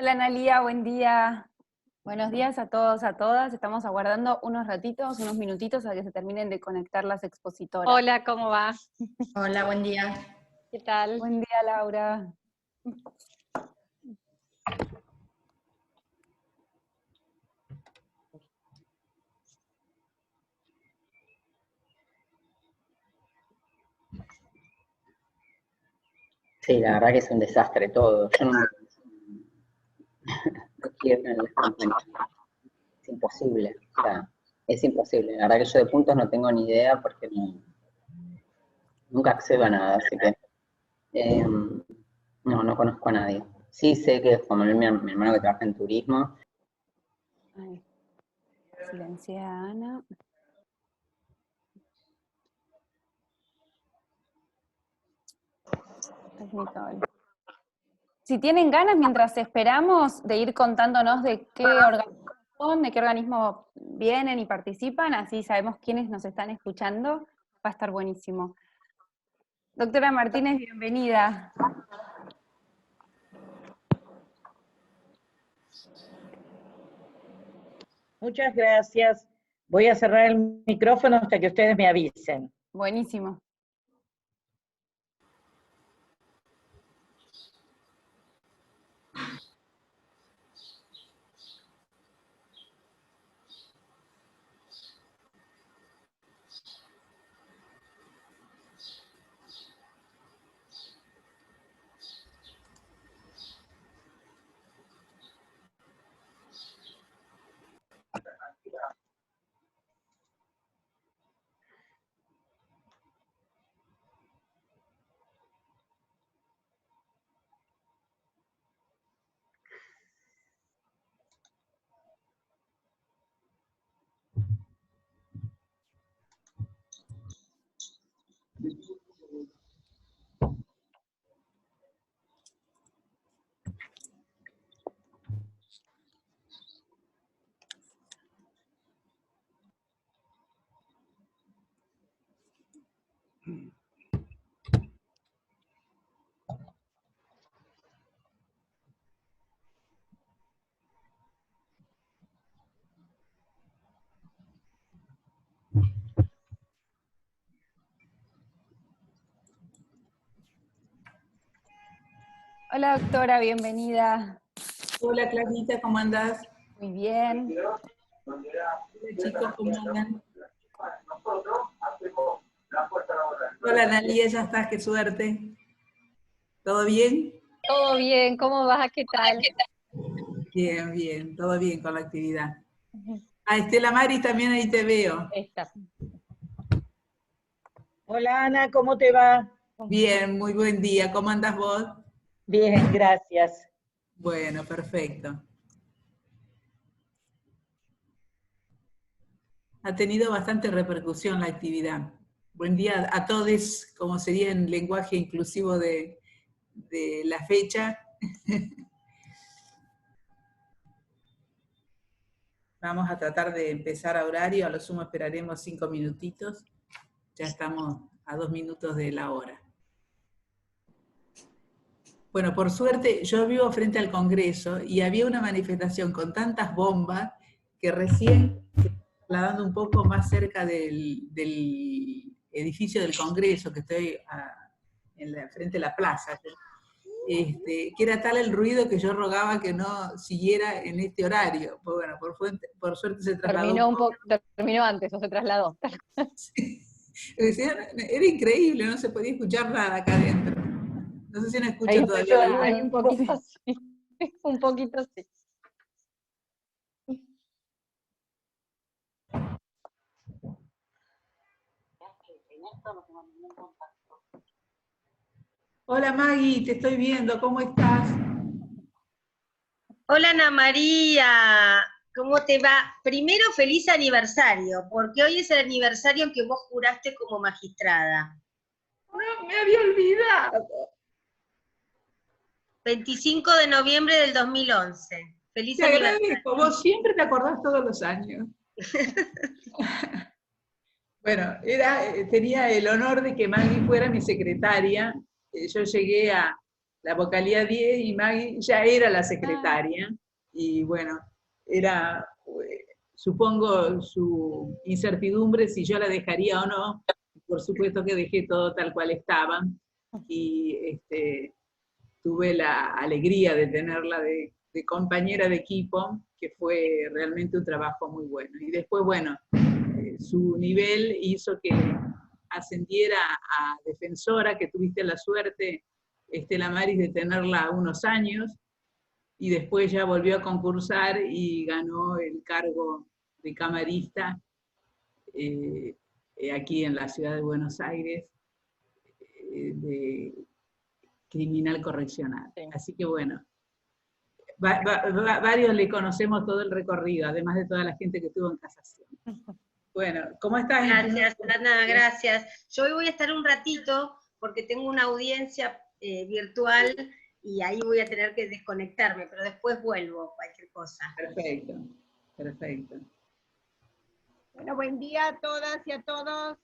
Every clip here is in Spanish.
Hola Analía, buen día. Buenos días a todos, a todas. Estamos aguardando unos ratitos, unos minutitos a que se terminen de conectar las expositoras. Hola, ¿cómo va? Hola, buen día. ¿Qué tal? Buen día, Laura. Sí, la verdad que es un desastre todo. Yo no quiero en las compañías. Es imposible. O sea, es imposible. La verdad que yo de puntos no tengo ni idea porque nunca accedo a nada, así que no conozco a nadie. Sí sé que como mi hermano que trabaja en turismo. Ay, silencié a Ana. Si tienen ganas, mientras esperamos, de ir contándonos de qué organismo son, de qué organismo vienen y participan, así sabemos quiénes nos están escuchando, va a estar buenísimo. Doctora Martínez, bienvenida. Muchas gracias. Voy a cerrar el micrófono hasta que ustedes me avisen. Buenísimo. Hola doctora, bienvenida. Hola Clarita, ¿cómo andás? Muy bien. Hola chicos, ¿cómo andan? Hola Analia, ya estás, qué suerte. ¿Todo bien? Todo bien, ¿cómo vas? ¿Qué tal? Bien, bien, todo bien con la actividad. Ah, Estela Mari, también ahí te veo. Está. Hola Ana, ¿cómo te va? Bien, muy buen día. ¿Cómo andas vos? Bien, gracias. Bueno, perfecto. Ha tenido bastante repercusión la actividad. Buen día a todos, como sería en lenguaje inclusivo de la fecha. Vamos a tratar de empezar a horario, a lo sumo esperaremos 5 minutitos. Ya estamos a 2 minutos de la hora. Bueno, por suerte, yo vivo frente al Congreso y había una manifestación con tantas bombas que recién, trasladando un poco más cerca del edificio del Congreso, que estoy frente a la plaza, que era tal el ruido que yo rogaba que no siguiera en este horario. Pues bueno, por suerte se trasladó. Terminó antes, o se trasladó. Sí. Era increíble, no se podía escuchar nada acá adentro. No sé si no escuchan todavía. Hay un poquito sí. Un poquito sí. Hola Maggie, te estoy viendo, ¿cómo estás? Hola Ana María, ¿cómo te va? Primero, feliz aniversario, porque hoy es el aniversario en que vos juraste como magistrada. No, me había olvidado. 25 de noviembre del 2011. Feliz Te aniversario. agradezco, vos siempre te acordás todos los años. Bueno, tenía el honor de que Maggie fuera mi secretaria. Yo llegué a la vocalía 10 y Maggie ya era la secretaria. Y bueno, era, supongo, su incertidumbre si yo la dejaría o no. Por supuesto que dejé todo tal cual estaba. Y tuve la alegría de tenerla de compañera de equipo, que fue realmente un trabajo muy bueno. Y después, bueno, su nivel hizo que ascendiera a defensora, que tuviste la suerte, Estela Maris, de tenerla unos años, y después ya volvió a concursar y ganó el cargo de camarista aquí en la ciudad de Buenos Aires, de criminal correccional. Sí. Así que bueno, varios le conocemos todo el recorrido, además de toda la gente que estuvo en casación. Bueno, ¿cómo estás? Gracias, Ana, gracias. Yo hoy voy a estar un ratito porque tengo una audiencia virtual y ahí voy a tener que desconectarme, pero después vuelvo, cualquier cosa. Perfecto, perfecto. Bueno, buen día a todas y a todos.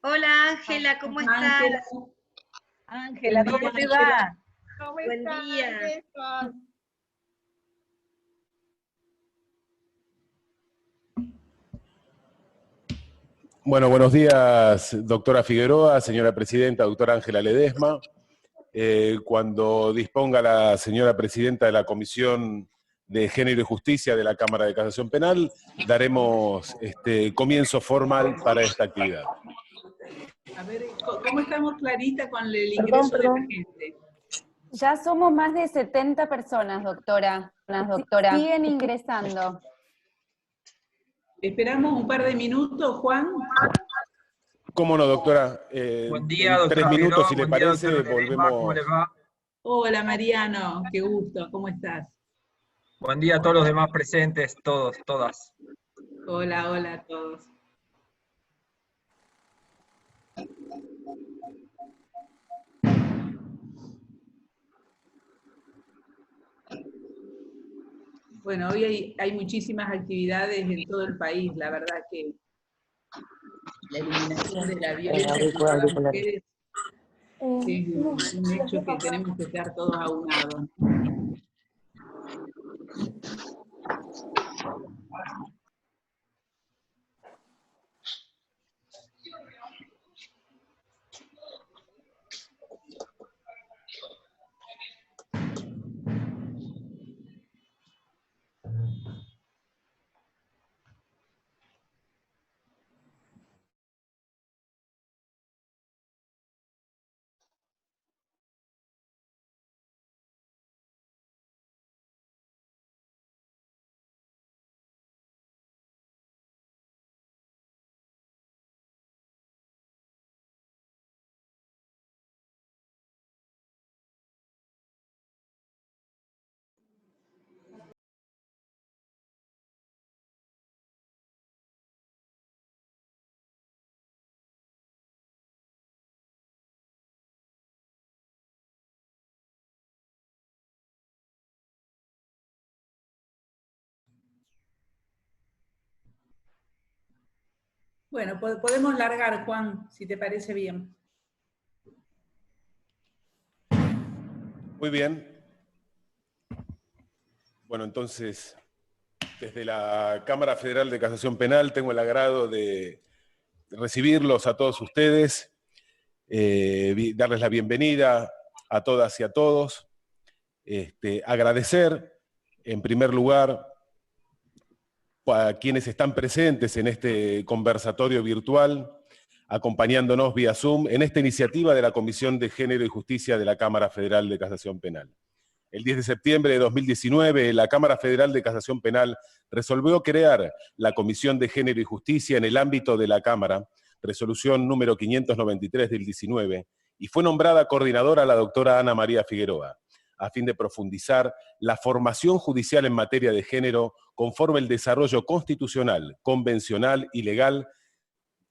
Hola Ángela, ¿cómo estás? Ángela, ¿cómo te va? ¿Cómo Buen están? día. Besos. Bueno, buenos días, doctora Figueroa, señora presidenta, doctora Ángela Ledesma. Cuando disponga la señora presidenta de la Comisión de Género y Justicia de la Cámara de Casación Penal, daremos comienzo formal para esta actividad. A ver, ¿cómo estamos, Clarita, con el ingreso de la gente? Ya somos más de 70 personas, doctora. Siguen ingresando. Esperamos un par de minutos, Juan. ¿Cómo no, doctora? Buen día, doctora 3 minutos, Figueroa, si le buen día, parece, doctora Ledesma, ¿cómo volvemos. le va? Hola, Mariano, qué gusto, ¿cómo estás? Buen día a todos los demás presentes, todos, todas. Hola, hola a todos. Bueno, hoy hay muchísimas actividades en todo el país, la verdad que la eliminación de la violencia contra las mujeres es un hecho que tenemos que estar todos aunados. Bueno, podemos largar, Juan, si te parece bien. Muy bien. Bueno, entonces, desde la Cámara Federal de Casación Penal tengo el agrado de recibirlos a todos ustedes, darles la bienvenida a todas y a todos, agradecer, en primer lugar, a quienes están presentes en este conversatorio virtual, acompañándonos vía Zoom, en esta iniciativa de la Comisión de Género y Justicia de la Cámara Federal de Casación Penal. El 10 de septiembre de 2019, la Cámara Federal de Casación Penal resolvió crear la Comisión de Género y Justicia en el ámbito de la Cámara, resolución número 593 del 19, y fue nombrada coordinadora la doctora Ana María Figueroa. a fin de profundizar la formación judicial en materia de género conforme el desarrollo constitucional, convencional y legal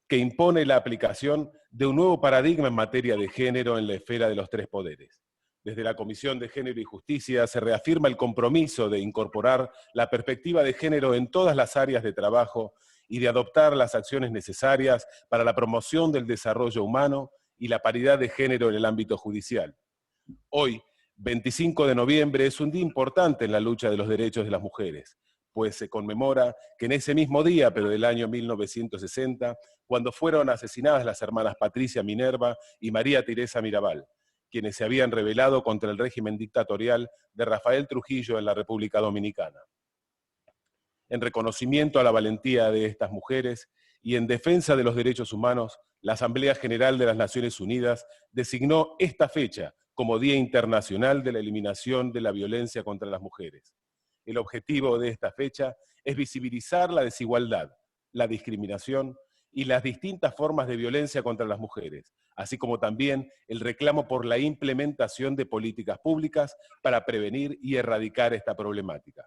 que impone la aplicación de un nuevo paradigma en materia de género en la esfera de los tres poderes. Desde la Comisión de Género y Justicia se reafirma el compromiso de incorporar la perspectiva de género en todas las áreas de trabajo y de adoptar las acciones necesarias para la promoción del desarrollo humano y la paridad de género en el ámbito judicial. Hoy, 25 de noviembre, es un día importante en la lucha de los derechos de las mujeres, pues se conmemora que en ese mismo día, pero del año 1960, cuando fueron asesinadas las hermanas Patricia Minerva y María Teresa Mirabal, quienes se habían rebelado contra el régimen dictatorial de Rafael Trujillo en la República Dominicana. En reconocimiento a la valentía de estas mujeres y en defensa de los derechos humanos, la Asamblea General de las Naciones Unidas designó esta fecha como Día Internacional de la Eliminación de la Violencia contra las Mujeres. El objetivo de esta fecha es visibilizar la desigualdad, la discriminación y las distintas formas de violencia contra las mujeres, así como también el reclamo por la implementación de políticas públicas para prevenir y erradicar esta problemática.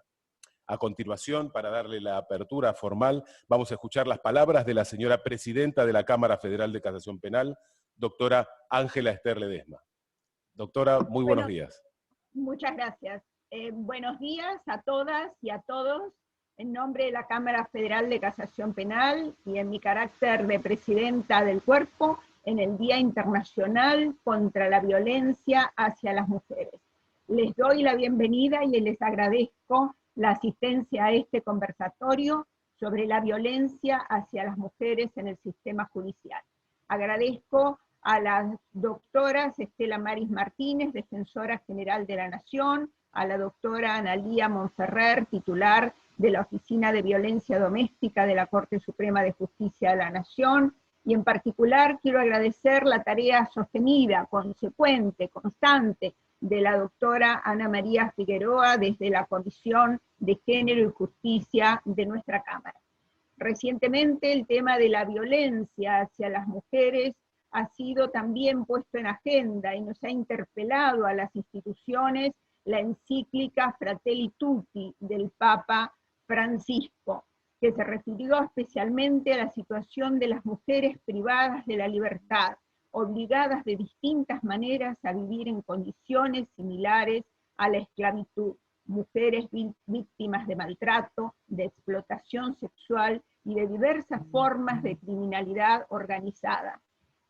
A continuación, para darle la apertura formal, vamos a escuchar las palabras de la señora Presidenta de la Cámara Federal de Casación Penal, doctora Ángela Esther Ledesma. Doctora, muy buenos días. Muchas gracias. Buenos días a todas y a todos. En nombre de la Cámara Federal de Casación Penal y en mi carácter de Presidenta del Cuerpo, en el Día Internacional contra la Violencia hacia las Mujeres. Les doy la bienvenida y les agradezco la asistencia a este conversatorio sobre la violencia hacia las mujeres en el sistema judicial. Agradezco a las doctoras Estela Maris Martínez, Defensora General de la Nación, a la doctora Analía Monferrer, titular de la Oficina de Violencia Doméstica de la Corte Suprema de Justicia de la Nación, y en particular quiero agradecer la tarea sostenida, consecuente, constante, de la doctora Ana María Figueroa desde la Comisión de Género y Justicia de nuestra Cámara. Recientemente el tema de la violencia hacia las mujeres ha sido también puesto en agenda y nos ha interpelado a las instituciones la encíclica Fratelli Tutti del Papa Francisco, que se refirió especialmente a la situación de las mujeres privadas de la libertad, obligadas de distintas maneras a vivir en condiciones similares a la esclavitud, mujeres víctimas de maltrato, de explotación sexual y de diversas formas de criminalidad organizada,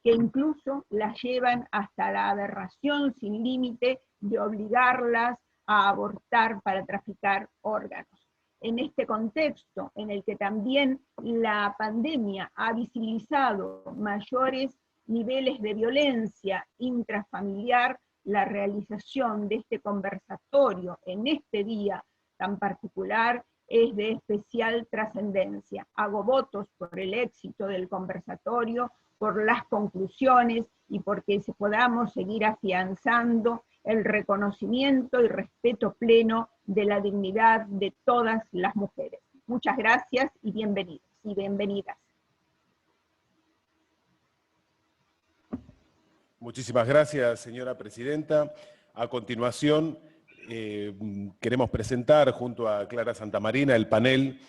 que incluso las llevan hasta la aberración sin límite de obligarlas a abortar para traficar órganos. En este contexto, en el que también la pandemia ha visibilizado mayores niveles de violencia intrafamiliar, la realización de este conversatorio en este día tan particular es de especial trascendencia. Hago votos por el éxito del conversatorio, por las conclusiones y porque podamos seguir afianzando el reconocimiento y respeto pleno de la dignidad de todas las mujeres. Muchas gracias y bienvenidos y bienvenidas. Muchísimas gracias, señora Presidenta. A continuación, queremos presentar junto a Clara Santamarina el panel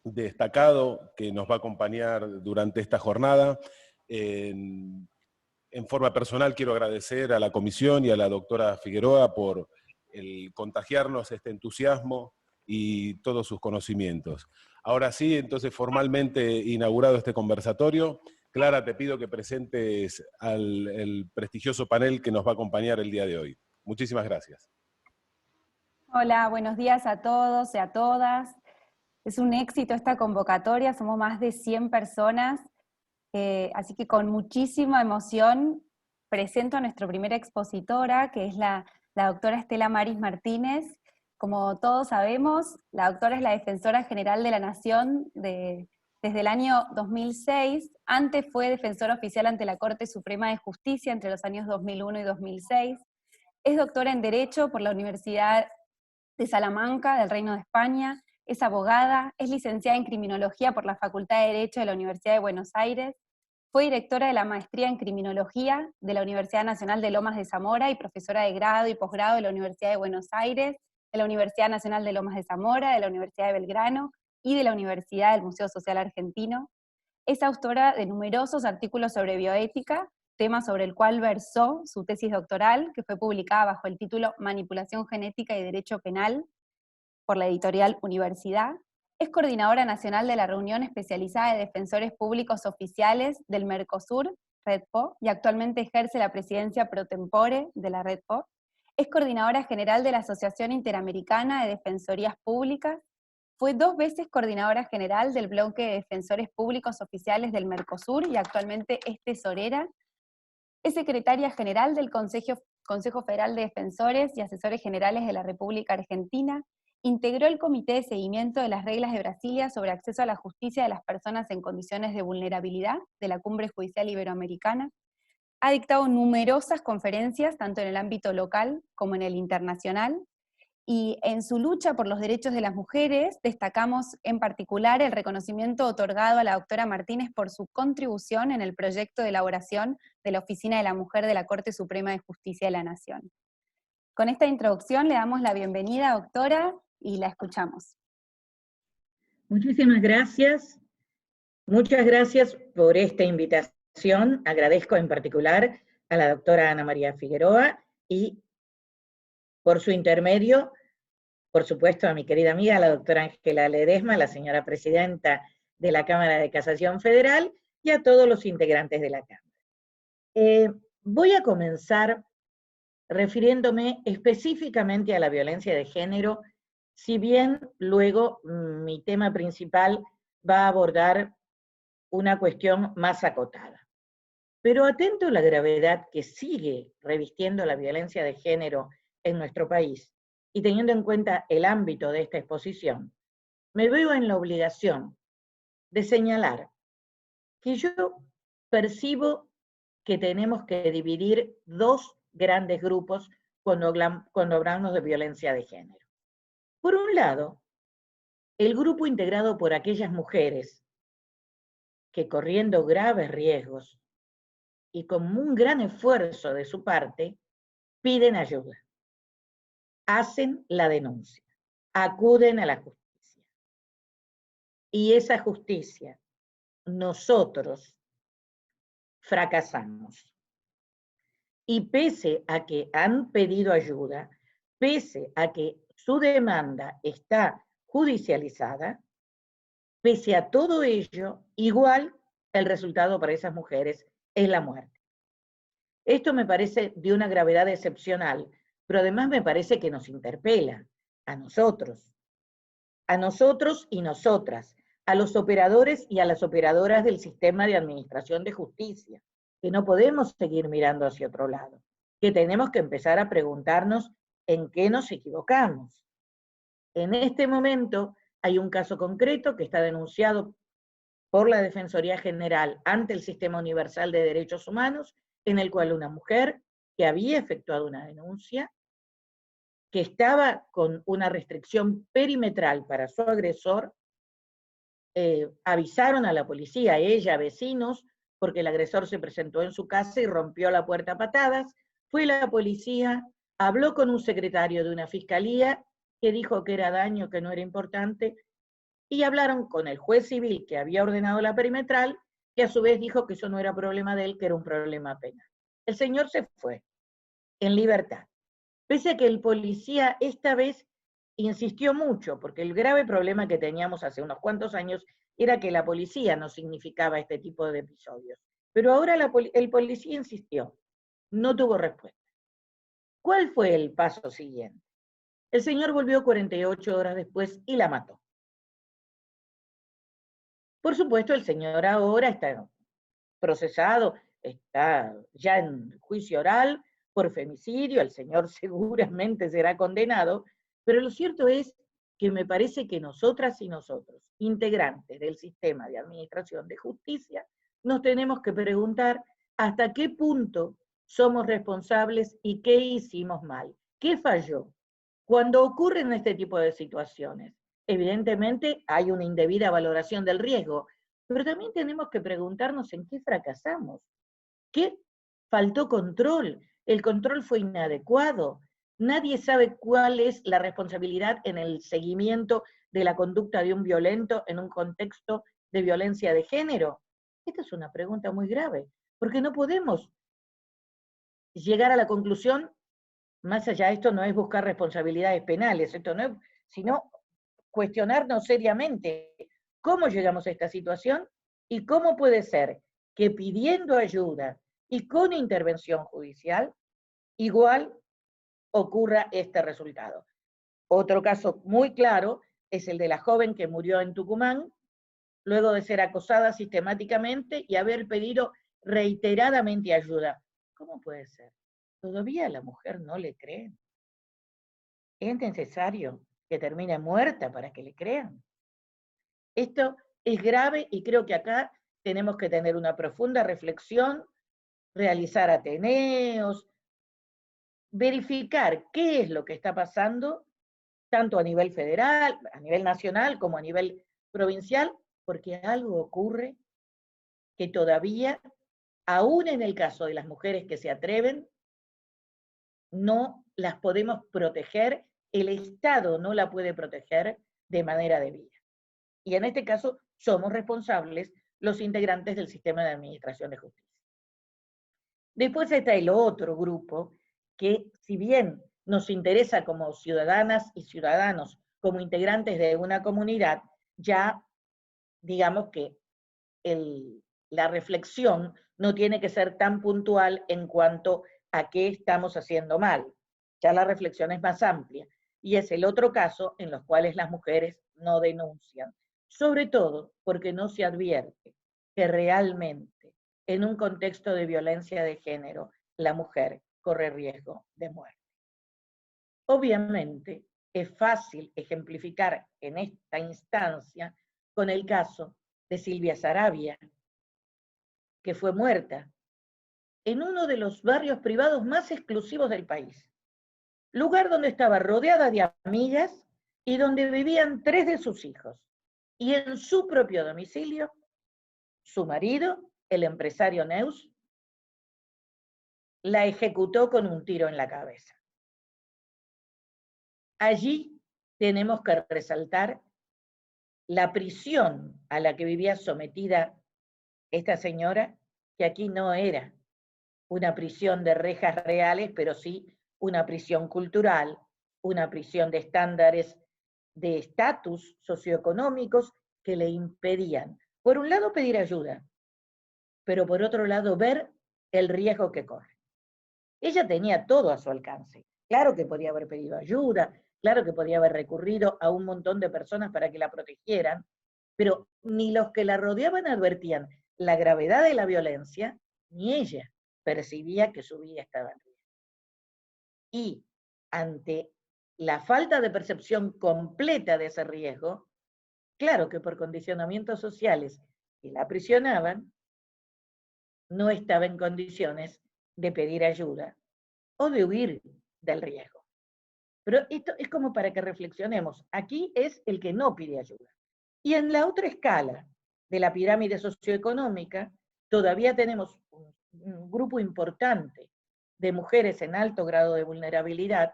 destacado que nos va a acompañar durante esta jornada. En forma personal quiero agradecer a la comisión y a la doctora Figueroa por el contagiarnos este entusiasmo y todos sus conocimientos. Ahora sí, entonces formalmente inaugurado este conversatorio, Clara, te pido que presentes al prestigioso panel que nos va a acompañar el día de hoy. Muchísimas gracias. Hola, buenos días a todos y a todas. Es un éxito esta convocatoria, somos más de 100 personas, así que con muchísima emoción presento a nuestra primera expositora, que es la doctora Estela Maris Martínez. Como todos sabemos, la doctora es la Defensora General de la Nación desde el año 2006, antes fue defensora oficial ante la Corte Suprema de Justicia entre los años 2001 y 2006, es doctora en Derecho por la Universidad de Salamanca del Reino de España, es abogada, es licenciada en Criminología por la Facultad de Derecho de la Universidad de Buenos Aires, Fue directora de la Maestría en Criminología de la Universidad Nacional de Lomas de Zamora y profesora de grado y posgrado de la Universidad de Buenos Aires, de la Universidad Nacional de Lomas de Zamora, de la Universidad de Belgrano y de la Universidad del Museo Social Argentino. Es autora de numerosos artículos sobre bioética, tema sobre el cual versó su tesis doctoral, que fue publicada bajo el título Manipulación Genética y Derecho Penal, por la editorial Universidad. Es coordinadora nacional de la Reunión Especializada de Defensores Públicos Oficiales del Mercosur, REDPO, y actualmente ejerce la presidencia pro tempore de la REDPO. Es coordinadora general de la Asociación Interamericana de Defensorías Públicas. Fue 2 veces coordinadora general del bloque de Defensores Públicos Oficiales del Mercosur y actualmente es tesorera. Es secretaria general del Consejo Federal de Defensores y Asesores Generales de la República Argentina. Integró el Comité de Seguimiento de las Reglas de Brasilia sobre acceso a la justicia de las personas en condiciones de vulnerabilidad de la Cumbre Judicial Iberoamericana. Ha dictado numerosas conferencias, tanto en el ámbito local como en el internacional, y en su lucha por los derechos de las mujeres destacamos en particular el reconocimiento otorgado a la doctora Martínez por su contribución en el proyecto de elaboración de la Oficina de la Mujer de la Corte Suprema de Justicia de la Nación. Con esta introducción le damos la bienvenida, doctora, y la escuchamos. Muchísimas gracias. Muchas gracias por esta invitación. Agradezco en particular a la doctora Ana María Figueroa y por su intermedio, por supuesto, a mi querida amiga, la doctora Ángela Ledesma, la señora presidenta de la Cámara de Casación Federal, y a todos los integrantes de la Cámara. Voy a comenzar refiriéndome específicamente a la violencia de género, si bien luego mi tema principal va a abordar una cuestión más acotada. Pero atento a la gravedad que sigue revistiendo la violencia de género en nuestro país, y teniendo en cuenta el ámbito de esta exposición, me veo en la obligación de señalar que yo percibo que tenemos que dividir 2 grandes grupos cuando hablamos de violencia de género. Por un lado, el grupo integrado por aquellas mujeres que, corriendo graves riesgos y con un gran esfuerzo de su parte, piden ayuda, hacen la denuncia, acuden a la justicia. Y esa justicia, nosotros fracasamos. Y pese a que han pedido ayuda, pese a que su demanda está judicializada, pese a todo ello, igual el resultado para esas mujeres es la muerte. Esto me parece de una gravedad excepcional, pero además me parece que nos interpela a nosotros y nosotras, a los operadores y a las operadoras del sistema de administración de justicia, que no podemos seguir mirando hacia otro lado, que tenemos que empezar a preguntarnos en qué nos equivocamos. En este momento hay un caso concreto que está denunciado por la Defensoría General ante el Sistema Universal de Derechos Humanos, en el cual una mujer que había efectuado una denuncia, que estaba con una restricción perimetral para su agresor, avisaron a la policía, ella, vecinos, porque el agresor se presentó en su casa y rompió la puerta a patadas. Fue la policía, habló con un secretario de una fiscalía que dijo que era daño, que no era importante, y hablaron con el juez civil que había ordenado la perimetral, que a su vez dijo que eso no era problema de él, que era un problema penal. El señor se fue en libertad, pese a que el policía esta vez insistió mucho, porque el grave problema que teníamos hace unos cuantos años era que la policía no significaba este tipo de episodios. Pero ahora el policía insistió, no tuvo respuesta. ¿Cuál fue el paso siguiente? El señor volvió 48 horas después y la mató. Por supuesto, el señor ahora está procesado, está ya en juicio oral por femicidio, el señor seguramente será condenado, pero lo cierto es que me parece que nosotras y nosotros, integrantes del sistema de administración de justicia, nos tenemos que preguntar hasta qué punto somos responsables y qué hicimos mal, qué falló. Cuando ocurren este tipo de situaciones, evidentemente hay una indebida valoración del riesgo, pero también tenemos que preguntarnos en qué fracasamos. ¿Qué faltó control? El control fue inadecuado. Nadie sabe cuál es la responsabilidad en el seguimiento de la conducta de un violento en un contexto de violencia de género. Esta es una pregunta muy grave, porque no podemos llegar a la conclusión, más allá de esto no es buscar responsabilidades penales, esto no es, sino cuestionarnos seriamente cómo llegamos a esta situación y cómo puede ser que pidiendo ayuda y con intervención judicial, igual ocurra este resultado. Otro caso muy claro es el de la joven que murió en Tucumán, luego de ser acosada sistemáticamente y haber pedido reiteradamente ayuda. ¿Cómo puede ser? Todavía a la mujer no le creen. Es necesario que termine muerta para que le crean. Esto es grave y creo que acá tenemos que tener una profunda reflexión, realizar ateneos, verificar qué es lo que está pasando, tanto a nivel federal, a nivel nacional, como a nivel provincial, porque algo ocurre que todavía, aún en el caso de las mujeres que se atreven, no las podemos proteger, el Estado no la puede proteger de manera debida. Y en este caso somos responsables los integrantes del sistema de administración de justicia. Después está el otro grupo que, si bien nos interesa como ciudadanas y ciudadanos, como integrantes de una comunidad, ya digamos que la reflexión no tiene que ser tan puntual en cuanto a qué estamos haciendo mal. Ya la reflexión es más amplia. Y es el otro caso en los cuales las mujeres no denuncian. Sobre todo porque no se advierte que realmente en un contexto de violencia de género la mujer corre riesgo de muerte. Obviamente es fácil ejemplificar en esta instancia con el caso de Silvia Saravia, que fue muerta en uno de los barrios privados más exclusivos del país, lugar donde estaba rodeada de amigas y donde vivían 3 de sus hijos, y en su propio domicilio, su marido, el empresario Neus, la ejecutó con un tiro en la cabeza. Allí tenemos que resaltar la prisión a la que vivía sometida esta señora, que aquí no era una prisión de rejas reales, pero sí una prisión cultural, una prisión de estándares de estatus socioeconómicos que le impedían, por un lado, pedir ayuda, pero por otro lado, ver el riesgo que corre. Ella tenía todo a su alcance. Claro que podía haber pedido ayuda, claro que podía haber recurrido a un montón de personas para que la protegieran, pero ni los que la rodeaban advertían la gravedad de la violencia, ni ella percibía que su vida estaba en riesgo. Y ante la falta de percepción completa de ese riesgo, claro que por condicionamientos sociales que la aprisionaban, no estaba en condiciones de pedir ayuda o de huir del riesgo. Pero esto es como para que reflexionemos. Aquí es el que no pide ayuda. Y en la otra escala de la pirámide socioeconómica, todavía tenemos un grupo importante de mujeres en alto grado de vulnerabilidad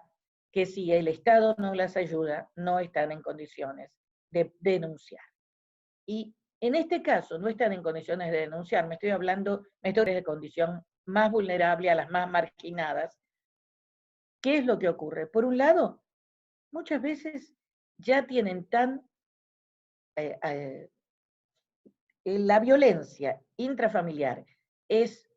que si el Estado no las ayuda, no están en condiciones de denunciar. Y en este caso no están en condiciones de denunciar, me estoy hablando de condición más vulnerable, a las más marginadas. ¿Qué es lo que ocurre? Por un lado, muchas veces ya tienen la violencia intrafamiliar es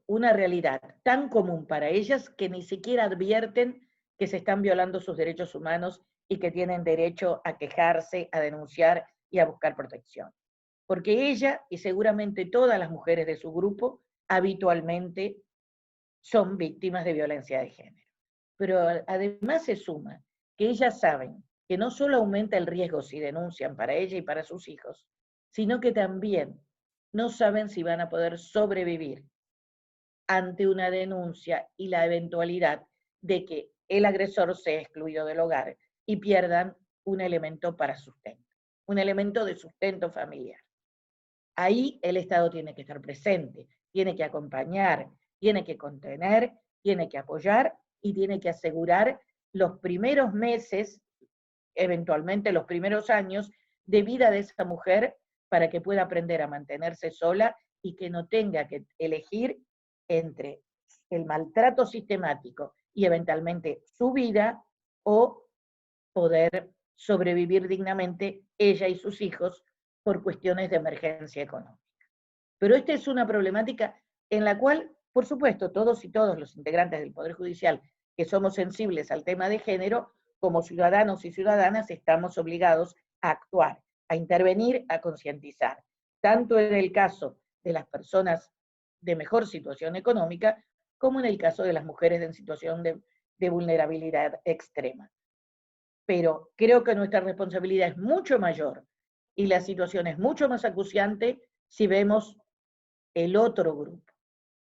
una realidad tan común para ellas que ni siquiera advierten que se están violando sus derechos humanos y que tienen derecho a quejarse, a denunciar y a buscar protección. Porque ella, y seguramente todas las mujeres de su grupo, habitualmente son víctimas de violencia de género. Pero además se suma que ellas saben que no solo aumenta el riesgo si denuncian para ella y para sus hijos, sino que también no saben si van a poder sobrevivir ante una denuncia y la eventualidad de que el agresor sea excluido del hogar y pierdan un elemento para sustento, un elemento de sustento familiar. Ahí el Estado tiene que estar presente, tiene que acompañar, tiene que contener, tiene que apoyar y tiene que asegurar los primeros meses, eventualmente los primeros años de vida de esa mujer para que pueda aprender a mantenerse sola y que no tenga que elegir entre el maltrato sistemático y eventualmente su vida o poder sobrevivir dignamente ella y sus hijos por cuestiones de emergencia económica. Pero esta es una problemática en la cual, por supuesto, todos y todos los integrantes del Poder Judicial que somos sensibles al tema de género, como ciudadanos y ciudadanas estamos obligados a actuar, a intervenir, a concientizar, tanto en el caso de las personas de mejor situación económica, como en el caso de las mujeres en situación de vulnerabilidad extrema. Pero creo que nuestra responsabilidad es mucho mayor y la situación es mucho más acuciante si vemos el otro grupo,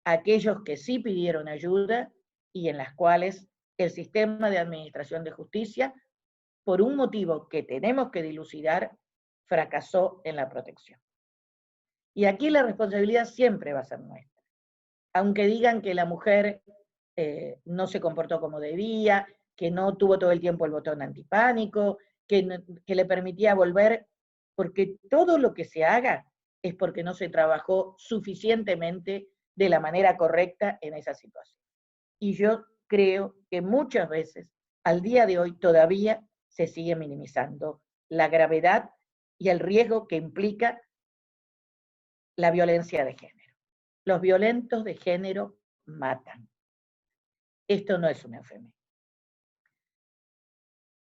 aquellos que sí pidieron ayuda y en las cuales el sistema de administración de justicia, por un motivo que tenemos que dilucidar, fracasó en la protección. Y aquí la responsabilidad siempre va a ser nuestra. Aunque digan que la mujer no se comportó como debía, que no tuvo todo el tiempo el botón antipánico, que le permitía volver, porque todo lo que se haga es porque no se trabajó suficientemente de la manera correcta en esa situación. Y yo creo que muchas veces, al día de hoy, todavía se sigue minimizando la gravedad y el riesgo que implica la violencia de género. Los violentos de género matan. Esto no es un eufemismo.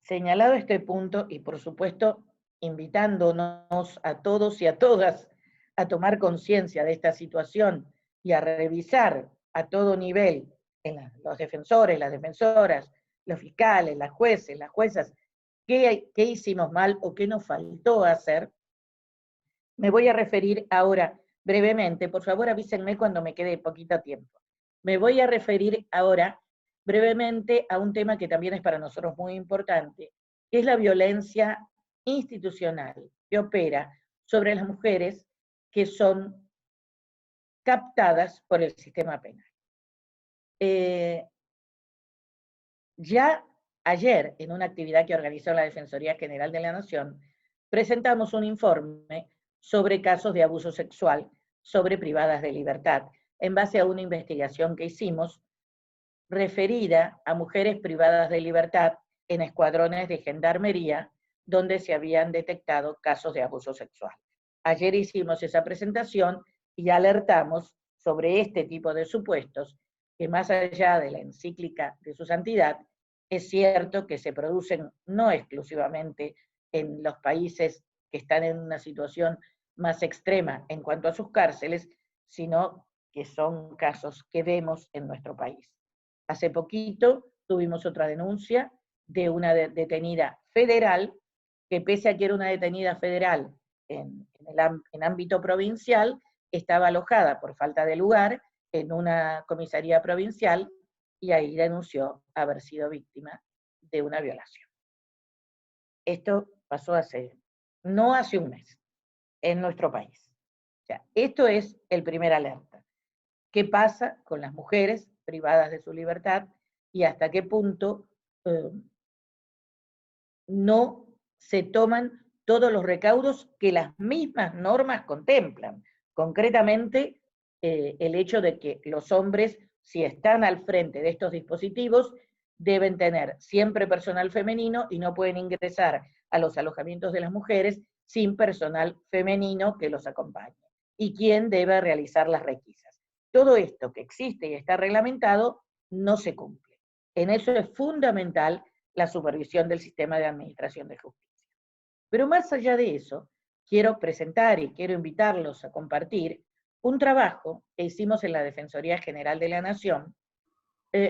Señalado este punto, y por supuesto invitándonos a todos y a todas a tomar conciencia de esta situación y a revisar a todo nivel, los defensores, las defensoras, los fiscales, las jueces, las juezas, qué hicimos mal o qué nos faltó hacer, me voy a referir ahora brevemente, por favor avísenme cuando me quede poquito tiempo, me voy a referir ahora brevemente a un tema que también es para nosotros muy importante, que es la violencia institucional que opera sobre las mujeres que son captadas por el sistema penal. Ya ayer, en una actividad que organizó la Defensoría General de la Nación, presentamos un informe sobre casos de abuso sexual sobre privadas de libertad, en base a una investigación que hicimos referida a mujeres privadas de libertad en escuadrones de gendarmería donde se habían detectado casos de abuso sexual. Ayer hicimos esa presentación y alertamos sobre este tipo de supuestos que más allá de la encíclica de su santidad, es cierto que se producen no exclusivamente en los países que están en una situación más extrema en cuanto a sus cárceles, sino que son casos que vemos en nuestro país. Hace poquito tuvimos otra denuncia de una detenida federal, que pese a que era una detenida federal en ámbito provincial, estaba alojada por falta de lugar en una comisaría provincial y ahí denunció haber sido víctima de una violación. Esto pasó no hace un mes, en nuestro país. O sea, esto es el primer alerta. ¿Qué pasa con las mujeres privadas de su libertad y hasta qué punto no se toman todos los recaudos que las mismas normas contemplan? Concretamente, el hecho de que los hombres, si están al frente de estos dispositivos, deben tener siempre personal femenino y no pueden ingresar a los alojamientos de las mujeres sin personal femenino que los acompañe. ¿Y quién debe realizar las requisas? Todo esto que existe y está reglamentado no se cumple. En eso es fundamental la supervisión del sistema de administración de justicia. Pero más allá de eso, quiero presentar y quiero invitarlos a compartir un trabajo que hicimos en la Defensoría General de la Nación,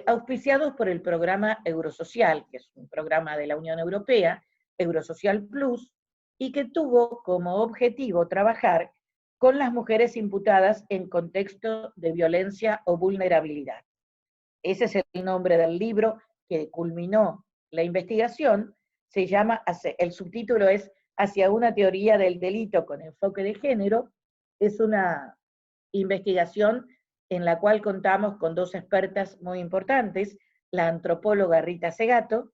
auspiciados por el programa Eurosocial, que es un programa de la Unión Europea, Eurosocial Plus, y que tuvo como objetivo trabajar con las mujeres imputadas en contexto de violencia o vulnerabilidad. Ese es el nombre del libro que culminó la investigación, se llama, el subtítulo es Hacia una teoría del delito con enfoque de género, Es una investigación en la cual contamos con dos expertas muy importantes, la antropóloga Rita Segato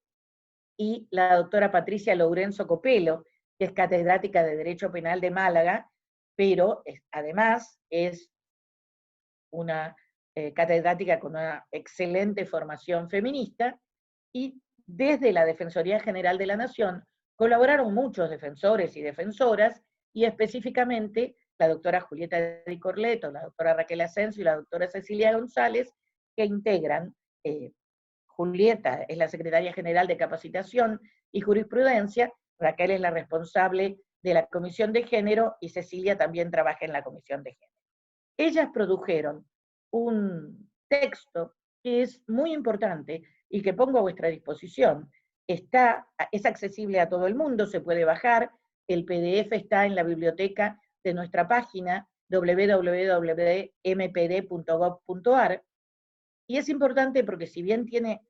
y la doctora Patricia Lourenço Copelo, que es catedrática de Derecho Penal de Málaga, pero además es una catedrática con una excelente formación feminista, y desde la Defensoría General de la Nación colaboraron muchos defensores y defensoras, y específicamente la doctora Julieta Di Corleto, la doctora Raquel Asensio y la doctora Cecilia González, que integran, Julieta es la secretaria general de Capacitación y Jurisprudencia, Raquel es la responsable de la Comisión de Género, y Cecilia también trabaja en la Comisión de Género. Ellas produjeron un texto que es muy importante y que pongo a vuestra disposición. Es accesible a todo el mundo, se puede bajar, el PDF está en la biblioteca de nuestra página www.mpd.gov.ar, y es importante porque si bien tiene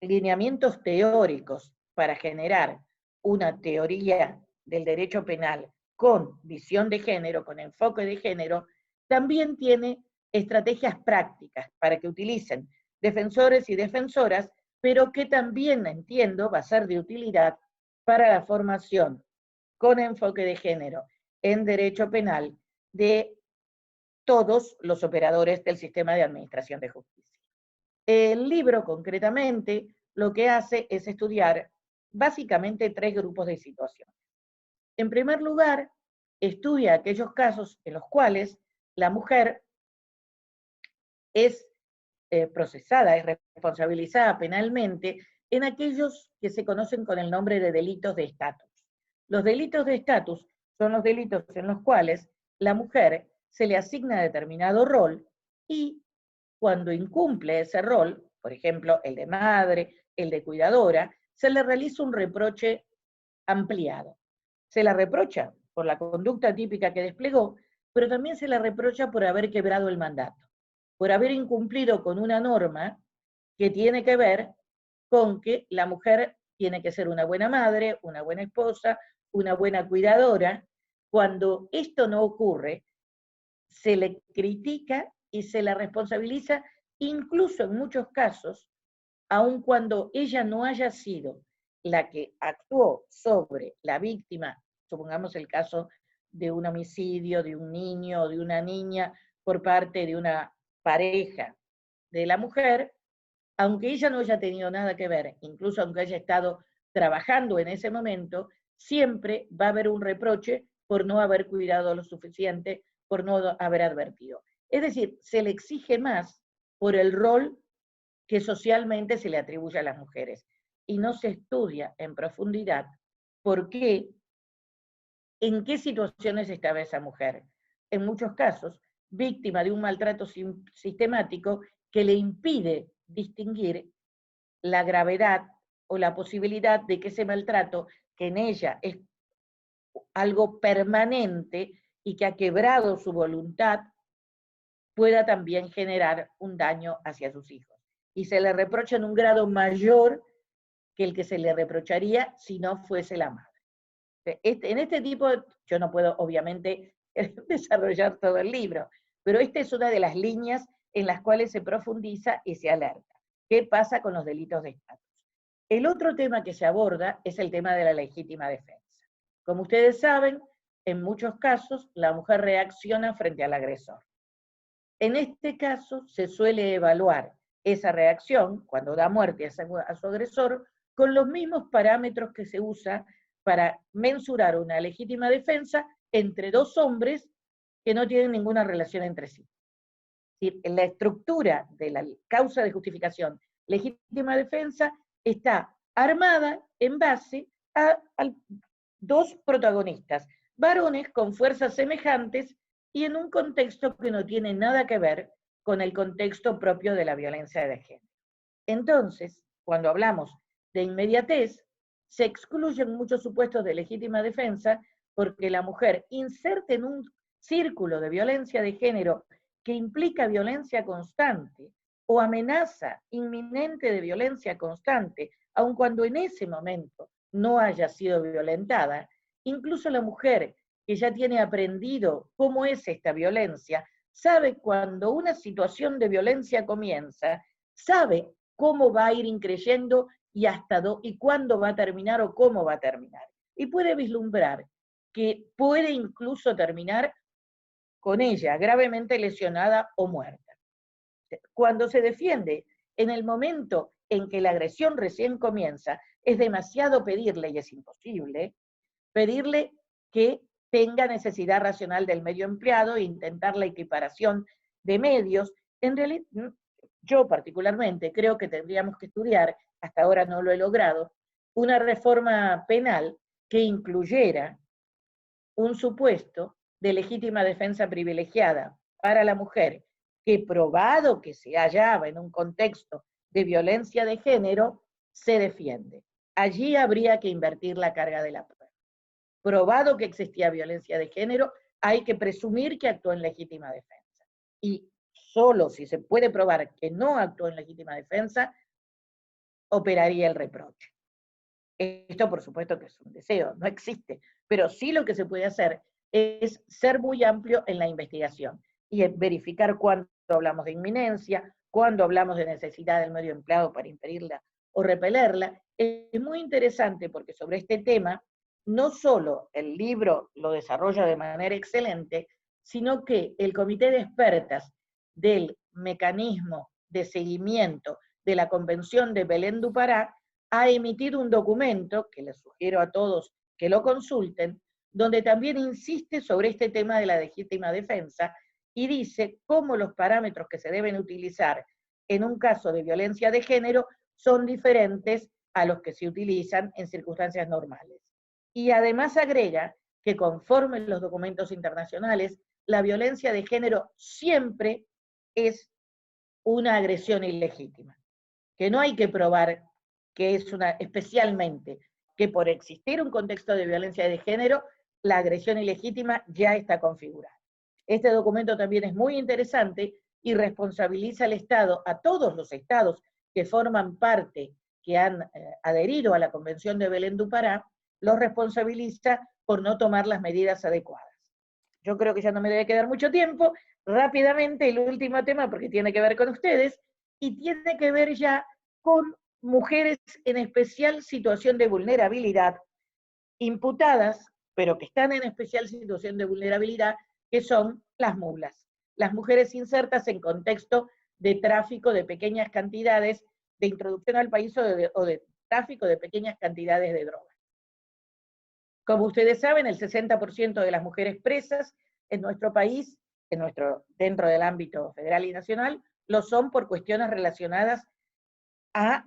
lineamientos teóricos para generar una teoría del derecho penal con visión de género, con enfoque de género, también tiene estrategias prácticas para que utilicen defensores y defensoras, pero que también, entiendo, va a ser de utilidad para la formación con enfoque de género en derecho penal de todos los operadores del sistema de administración de justicia. El libro, concretamente, lo que hace es estudiar básicamente 3 grupos de situaciones. En primer lugar, estudia aquellos casos en los cuales la mujer es procesada, es responsabilizada penalmente en aquellos que se conocen con el nombre de delitos de estatus. Los delitos de estatus son los delitos en los cuales la mujer se le asigna determinado rol, y cuando incumple ese rol, por ejemplo, el de madre, el de cuidadora, se le realiza un reproche ampliado. Se la reprocha por la conducta típica que desplegó, pero también se la reprocha por haber quebrado el mandato, por haber incumplido con una norma que tiene que ver con que la mujer tiene que ser una buena madre, una buena esposa, una buena cuidadora. Cuando esto no ocurre, se le critica y se la responsabiliza, incluso en muchos casos, aun cuando ella no haya sido la que actuó sobre la víctima, supongamos el caso de un homicidio, de un niño o de una niña por parte de una pareja de la mujer, aunque ella no haya tenido nada que ver, incluso aunque haya estado trabajando en ese momento, siempre va a haber un reproche por no haber cuidado lo suficiente, por no haber advertido. Es decir, se le exige más por el rol que socialmente se le atribuye a las mujeres, y no se estudia en profundidad por qué, en qué situaciones estaba esa mujer. En muchos casos, víctima de un maltrato sistemático que le impide distinguir la gravedad o la posibilidad de que ese maltrato, que en ella es algo permanente y que ha quebrado su voluntad, pueda también generar un daño hacia sus hijos. Y se le reprocha en un grado mayor que el que se le reprocharía si no fuese la madre. En este tipo, yo no puedo obviamente desarrollar todo el libro, pero esta es una de las líneas en las cuales se profundiza y se alerta. ¿Qué pasa con los delitos de estatus? El otro tema que se aborda es el tema de la legítima defensa. Como ustedes saben, en muchos casos la mujer reacciona frente al agresor. En este caso se suele evaluar esa reacción, cuando da muerte a su agresor, con los mismos parámetros que se usa para mensurar una legítima defensa entre 2 hombres que no tienen ninguna relación entre sí. La estructura de la causa de justificación legítima defensa está armada en base a 2 protagonistas, varones con fuerzas semejantes y en un contexto que no tiene nada que ver con el contexto propio de la violencia de género. Entonces, cuando hablamos de inmediatez, se excluyen muchos supuestos de legítima defensa porque la mujer inserta en un círculo de violencia de género que implica violencia constante o amenaza inminente de violencia constante, aun cuando en ese momento no haya sido violentada, incluso la mujer que ya tiene aprendido cómo es esta violencia, sabe cuando una situación de violencia comienza, sabe cómo va a ir increyendo y cuándo va a terminar o cómo va a terminar. Y puede vislumbrar que puede incluso terminar con ella gravemente lesionada o muerta. Cuando se defiende en el momento en que la agresión recién comienza, es demasiado pedirle, y es imposible, pedirle que tenga necesidad racional del medio empleado e intentar la equiparación de medios. En realidad, yo particularmente creo que tendríamos que estudiar, hasta ahora no lo he logrado, una reforma penal que incluyera un supuesto de legítima defensa privilegiada para la mujer, que probado que se hallaba en un contexto de violencia de género, se defiende. Allí habría que invertir la carga de la prueba. Probado que existía violencia de género, hay que presumir que actuó en legítima defensa. Y solo si se puede probar que no actuó en legítima defensa, operaría el reproche. Esto por supuesto que es un deseo, no existe, pero sí lo que se puede hacer es ser muy amplio en la investigación y verificar cuándo hablamos de inminencia, cuándo hablamos de necesidad del medio empleado para impedirla o repelerla. Es muy interesante porque sobre este tema no solo el libro lo desarrolla de manera excelente, sino que el comité de expertas del mecanismo de seguimiento de la Convención de Belén du Pará ha emitido un documento, que les sugiero a todos que lo consulten, donde también insiste sobre este tema de la legítima defensa y dice cómo los parámetros que se deben utilizar en un caso de violencia de género son diferentes a los que se utilizan en circunstancias normales. Y además agrega que conforme los documentos internacionales, la violencia de género siempre es una agresión ilegítima, que no hay que probar que es especialmente, que por existir un contexto de violencia de género, la agresión ilegítima ya está configurada. Este documento también es muy interesante y responsabiliza al Estado, a todos los estados que forman parte, que han adherido a la Convención de Belén du Pará, los responsabiliza por no tomar las medidas adecuadas. Yo creo que ya no me debe quedar mucho tiempo. Rápidamente, el último tema, porque tiene que ver con ustedes, y tiene que ver ya con mujeres en especial situación de vulnerabilidad, imputadas, pero que están en especial situación de vulnerabilidad, que son las mulas. Las mujeres insertas en contexto de tráfico de pequeñas cantidades, de introducción al país o de tráfico de pequeñas cantidades de drogas. Como ustedes saben, el 60% de las mujeres presas en nuestro país, dentro del ámbito federal y nacional, lo son por cuestiones relacionadas a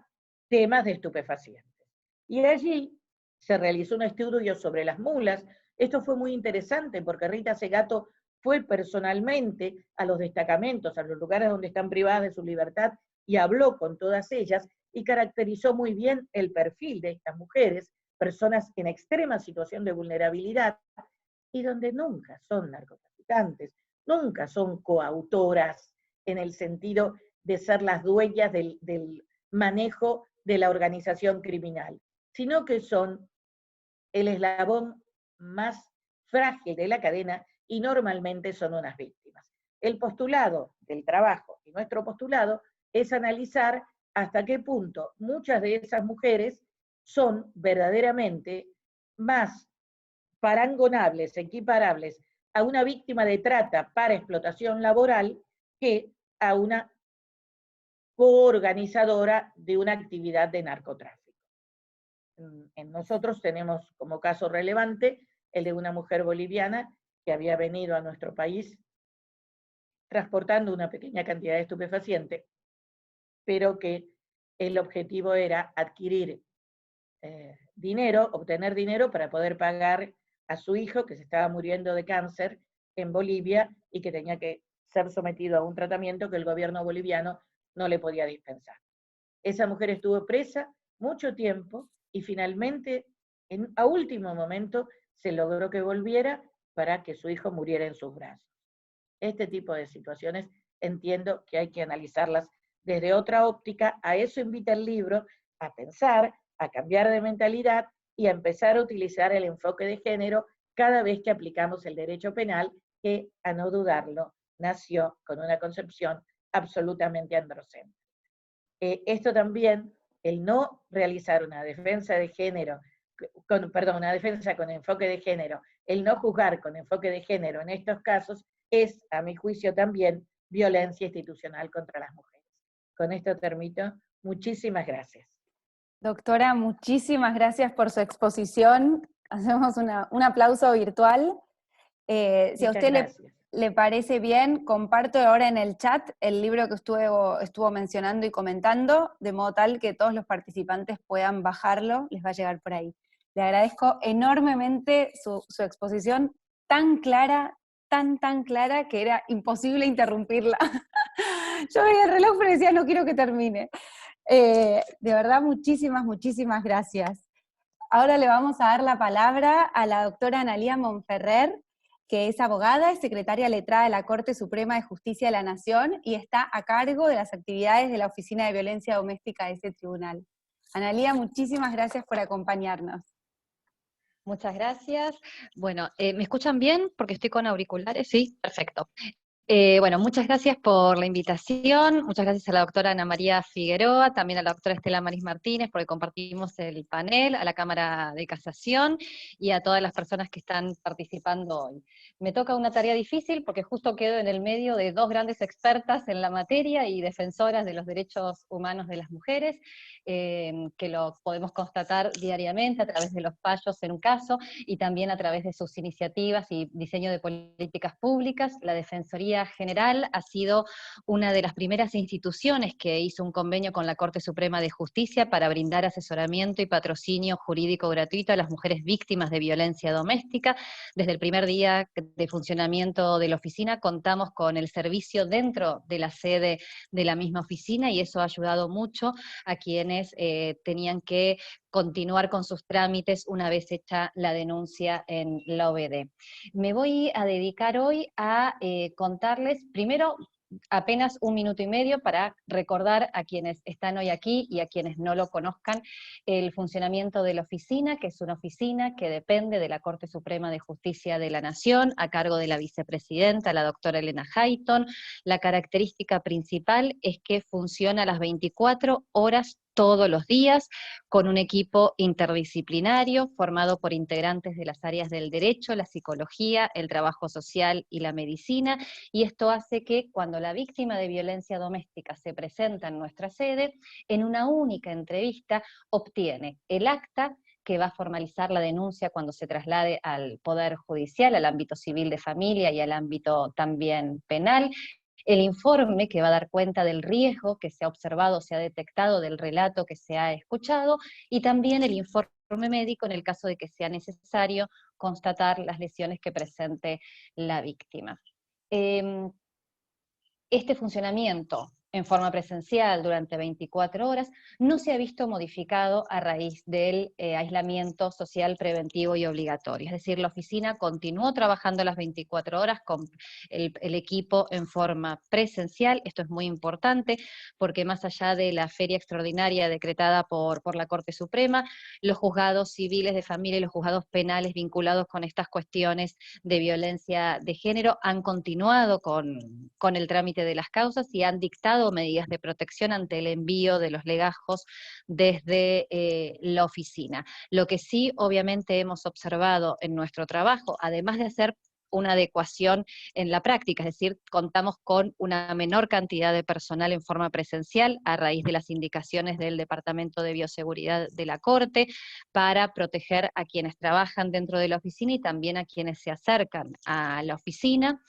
temas de estupefacientes. Y allí se realizó un estudio sobre las mulas. Esto fue muy interesante porque Rita Segato fue personalmente a los destacamentos, a los lugares donde están privadas de su libertad, y habló con todas ellas y caracterizó muy bien el perfil de estas mujeres, personas en extrema situación de vulnerabilidad, y donde nunca son narcotraficantes, nunca son coautoras en el sentido de ser las dueñas del manejo de la organización criminal, sino que son el eslabón más frágil de la cadena y normalmente son unas víctimas. El postulado del trabajo y nuestro postulado es analizar hasta qué punto muchas de esas mujeres son verdaderamente más parangonables, equiparables a una víctima de trata para explotación laboral que a una coorganizadora de una actividad de narcotráfico. En nosotros tenemos como caso relevante el de una mujer boliviana que había venido a nuestro país transportando una pequeña cantidad de estupefaciente, pero que el objetivo era adquirir dinero, obtener dinero para poder pagar a su hijo que se estaba muriendo de cáncer en Bolivia y que tenía que ser sometido a un tratamiento que el gobierno boliviano no le podía dispensar. Esa mujer estuvo presa mucho tiempo y finalmente, a último momento, se logró que volviera para que su hijo muriera en sus brazos. Este tipo de situaciones entiendo que hay que analizarlas desde otra óptica. A eso invita el libro, a pensar, a cambiar de mentalidad y a empezar a utilizar el enfoque de género cada vez que aplicamos el derecho penal, que, a no dudarlo, nació con una concepción absolutamente androcéntrica. Esto también, el no realizar una defensa de género, una defensa con enfoque de género, el no juzgar con enfoque de género en estos casos, es, a mi juicio también, violencia institucional contra las mujeres. Con esto termino. Muchísimas gracias. Doctora, muchísimas gracias por su exposición. Hacemos un aplauso virtual. Si a usted le parece bien, comparto ahora en el chat el libro que estuvo mencionando y comentando, de modo tal que todos los participantes puedan bajarlo, les va a llegar por ahí. Le agradezco enormemente su exposición tan clara, tan clara, que era imposible interrumpirla. Yo veía el reloj pero decía, no quiero que termine. De verdad, muchísimas gracias. Ahora le vamos a dar la palabra a la doctora Analía Monferrer, que es abogada, es secretaria letrada de la Corte Suprema de Justicia de la Nación y está a cargo de las actividades de la Oficina de Violencia Doméstica de ese tribunal. Analía, muchísimas gracias por acompañarnos. Muchas gracias. Bueno, ¿me escuchan bien? Porque estoy con auriculares. Sí, perfecto. Bueno, muchas gracias por la invitación, muchas gracias a la doctora Ana María Figueroa, también a la doctora Estela Maris Martínez, porque compartimos el panel, a la Cámara de Casación y a todas las personas que están participando hoy. Me toca una tarea difícil porque justo quedo en el medio de dos grandes expertas en la materia y defensoras de los derechos humanos de las mujeres, que lo podemos constatar diariamente a través de los fallos en un caso y también a través de sus iniciativas y diseño de políticas públicas. La Defensoría General ha sido una de las primeras instituciones que hizo un convenio con la Corte Suprema de Justicia para brindar asesoramiento y patrocinio jurídico gratuito a las mujeres víctimas de violencia doméstica. Desde el primer día de funcionamiento de la oficina contamos con el servicio dentro de la sede de la misma oficina y eso ha ayudado mucho a quienes tenían que continuar con sus trámites una vez hecha la denuncia en la OVD. Me voy a dedicar hoy a contarles, primero, apenas 1 minuto y medio para recordar a quienes están hoy aquí y a quienes no lo conozcan el funcionamiento de la oficina, que es una oficina que depende de la Corte Suprema de Justicia de la Nación, a cargo de la vicepresidenta, la doctora Elena Hayton. La característica principal es que funciona a las 24 horas todos los días, con un equipo interdisciplinario formado por integrantes de las áreas del derecho, la psicología, el trabajo social y la medicina, y esto hace que cuando la víctima de violencia doméstica se presenta en nuestra sede, en una única entrevista obtiene el acta que va a formalizar la denuncia cuando se traslade al Poder Judicial, al ámbito civil de familia y al ámbito también penal, el informe que va a dar cuenta del riesgo que se ha observado, se ha detectado, del relato que se ha escuchado, y también el informe médico en el caso de que sea necesario constatar las lesiones que presente la víctima. Este funcionamiento en forma presencial durante 24 horas, no se ha visto modificado a raíz del aislamiento social preventivo y obligatorio. Es decir, la oficina continuó trabajando las 24 horas con el equipo en forma presencial. Esto es muy importante porque más allá de la feria extraordinaria decretada por la Corte Suprema, los juzgados civiles de familia y los juzgados penales vinculados con estas cuestiones de violencia de género han continuado con el trámite de las causas y han dictado medidas de protección ante el envío de los legajos desde la oficina. Lo que sí, obviamente, hemos observado en nuestro trabajo, además de hacer una adecuación en la práctica, es decir, contamos con una menor cantidad de personal en forma presencial a raíz de las indicaciones del Departamento de Bioseguridad de la Corte para proteger a quienes trabajan dentro de la oficina y también a quienes se acercan a la oficina,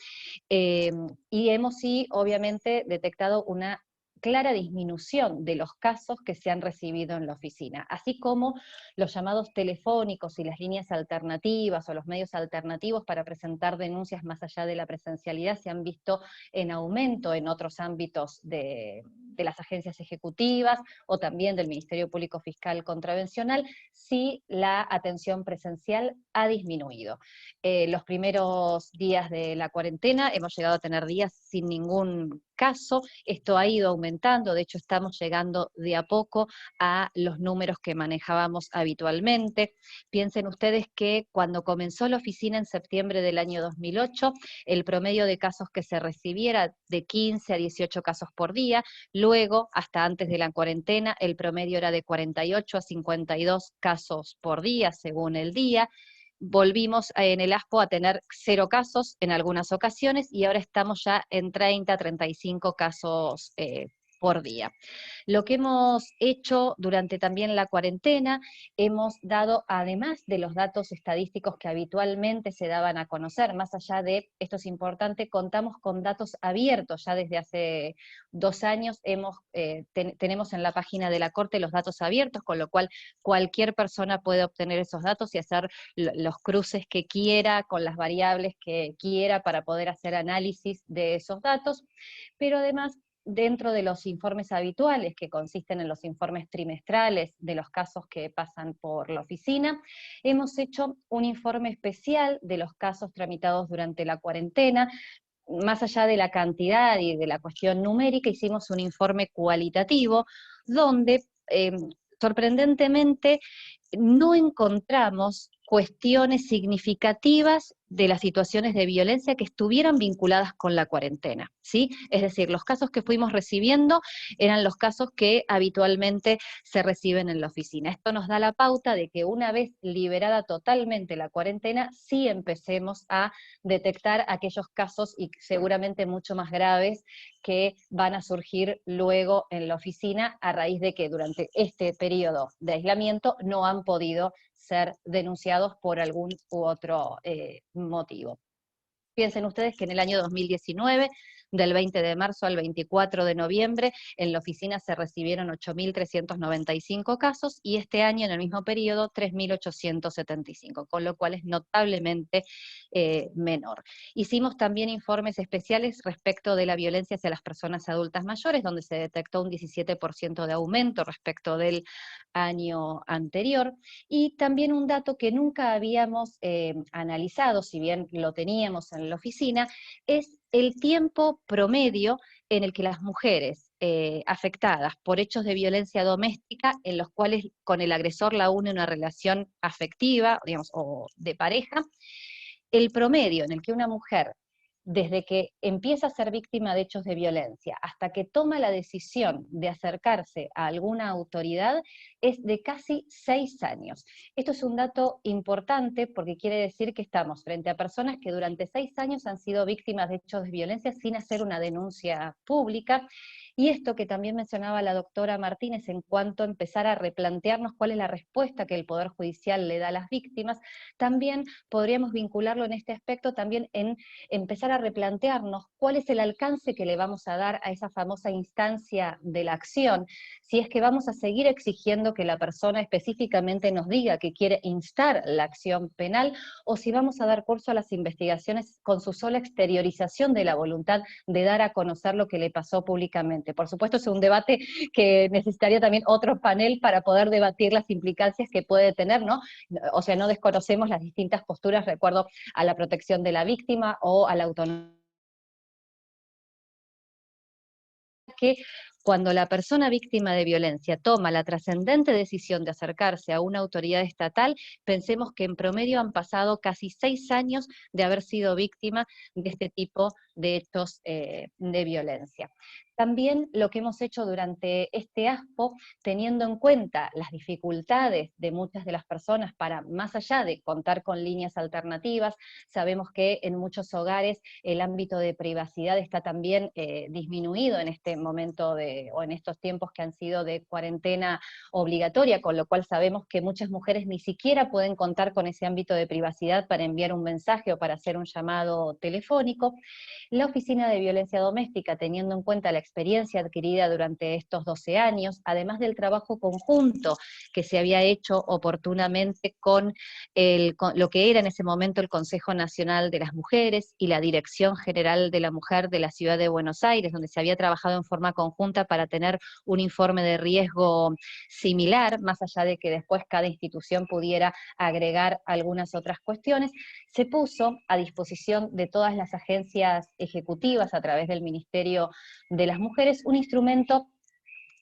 y hemos sí, obviamente, detectado una clara disminución de los casos que se han recibido en la oficina, así como los llamados telefónicos y las líneas alternativas o los medios alternativos para presentar denuncias más allá de la presencialidad se han visto en aumento en otros ámbitos de de las agencias ejecutivas o también del Ministerio Público Fiscal Contravencional, sí la atención presencial ha disminuido. Los primeros días de la cuarentena hemos llegado a tener días sin ningún caso, esto ha ido aumentando, de hecho estamos llegando de a poco a los números que manejábamos habitualmente. Piensen ustedes que cuando comenzó la oficina en septiembre del año 2008, el promedio de casos que se recibiera de 15 a 18 casos por día, luego, hasta antes de la cuarentena, el promedio era de 48 a 52 casos por día, según el día. Volvimos en el ASPO a tener 0 casos en algunas ocasiones, y ahora estamos ya en 30 a 35 casos por día. Lo que hemos hecho durante también la cuarentena, hemos dado, además de los datos estadísticos que habitualmente se daban a conocer, más allá de, esto es importante, contamos con datos abiertos, ya desde hace 2 años tenemos en la página de la Corte los datos abiertos, con lo cual cualquier persona puede obtener esos datos y hacer los cruces que quiera, con las variables que quiera, para poder hacer análisis de esos datos, pero además, dentro de los informes habituales, que consisten en los informes trimestrales de los casos que pasan por la oficina, hemos hecho un informe especial de los casos tramitados durante la cuarentena. Más allá de la cantidad y de la cuestión numérica, hicimos un informe cualitativo, donde sorprendentemente no encontramos cuestiones significativas de las situaciones de violencia que estuvieran vinculadas con la cuarentena, ¿sí? Es decir, los casos que fuimos recibiendo eran los casos que habitualmente se reciben en la oficina. Esto nos da la pauta de que una vez liberada totalmente la cuarentena, sí empecemos a detectar aquellos casos, y seguramente mucho más graves, que van a surgir luego en la oficina a raíz de que durante este periodo de aislamiento no han podido ser denunciados por algún u otro motivo. Piensen ustedes que en el año 2019, del 20 de marzo al 24 de noviembre, en la oficina se recibieron 8.395 casos, y este año, en el mismo periodo, 3.875, con lo cual es notablemente menor. Hicimos también informes especiales respecto de la violencia hacia las personas adultas mayores, donde se detectó un 17% de aumento respecto del año anterior, y también un dato que nunca habíamos analizado, si bien lo teníamos en la oficina, es el tiempo promedio en el que las mujeres afectadas por hechos de violencia doméstica, en los cuales con el agresor la une una relación afectiva, digamos, o de pareja, el promedio en el que una mujer, desde que empieza a ser víctima de hechos de violencia hasta que toma la decisión de acercarse a alguna autoridad, es de casi 6 años. Esto es un dato importante porque quiere decir que estamos frente a personas que durante 6 años han sido víctimas de hechos de violencia sin hacer una denuncia pública. Y esto que también mencionaba la doctora Martínez en cuanto a empezar a replantearnos cuál es la respuesta que el Poder Judicial le da a las víctimas, también podríamos vincularlo en este aspecto también en empezar a replantearnos cuál es el alcance que le vamos a dar a esa famosa instancia de la acción, si es que vamos a seguir exigiendo que la persona específicamente nos diga que quiere instar la acción penal, o si vamos a dar curso a las investigaciones con su sola exteriorización de la voluntad de dar a conocer lo que le pasó públicamente. Por supuesto, es un debate que necesitaría también otro panel para poder debatir las implicancias que puede tener, ¿no? O sea, no desconocemos las distintas posturas, recuerdo a la protección de la víctima o a la autonomía, que cuando la persona víctima de violencia toma la trascendente decisión de acercarse a una autoridad estatal, pensemos que en promedio han pasado casi 6 años de haber sido víctima de este tipo de hechos de violencia. También lo que hemos hecho durante este ASPO, teniendo en cuenta las dificultades de muchas de las personas para, más allá de contar con líneas alternativas, sabemos que en muchos hogares el ámbito de privacidad está también disminuido en este momento o en estos tiempos que han sido de cuarentena obligatoria, con lo cual sabemos que muchas mujeres ni siquiera pueden contar con ese ámbito de privacidad para enviar un mensaje o para hacer un llamado telefónico. La Oficina de Violencia Doméstica, teniendo en cuenta la experiencia adquirida durante estos 12 años, además del trabajo conjunto que se había hecho oportunamente con lo que era en ese momento el Consejo Nacional de las Mujeres y la Dirección General de la Mujer de la Ciudad de Buenos Aires, donde se había trabajado en forma conjunta estructura para tener un informe de riesgo similar, más allá de que después cada institución pudiera agregar algunas otras cuestiones, se puso a disposición de todas las agencias ejecutivas a través del Ministerio de las Mujeres un instrumento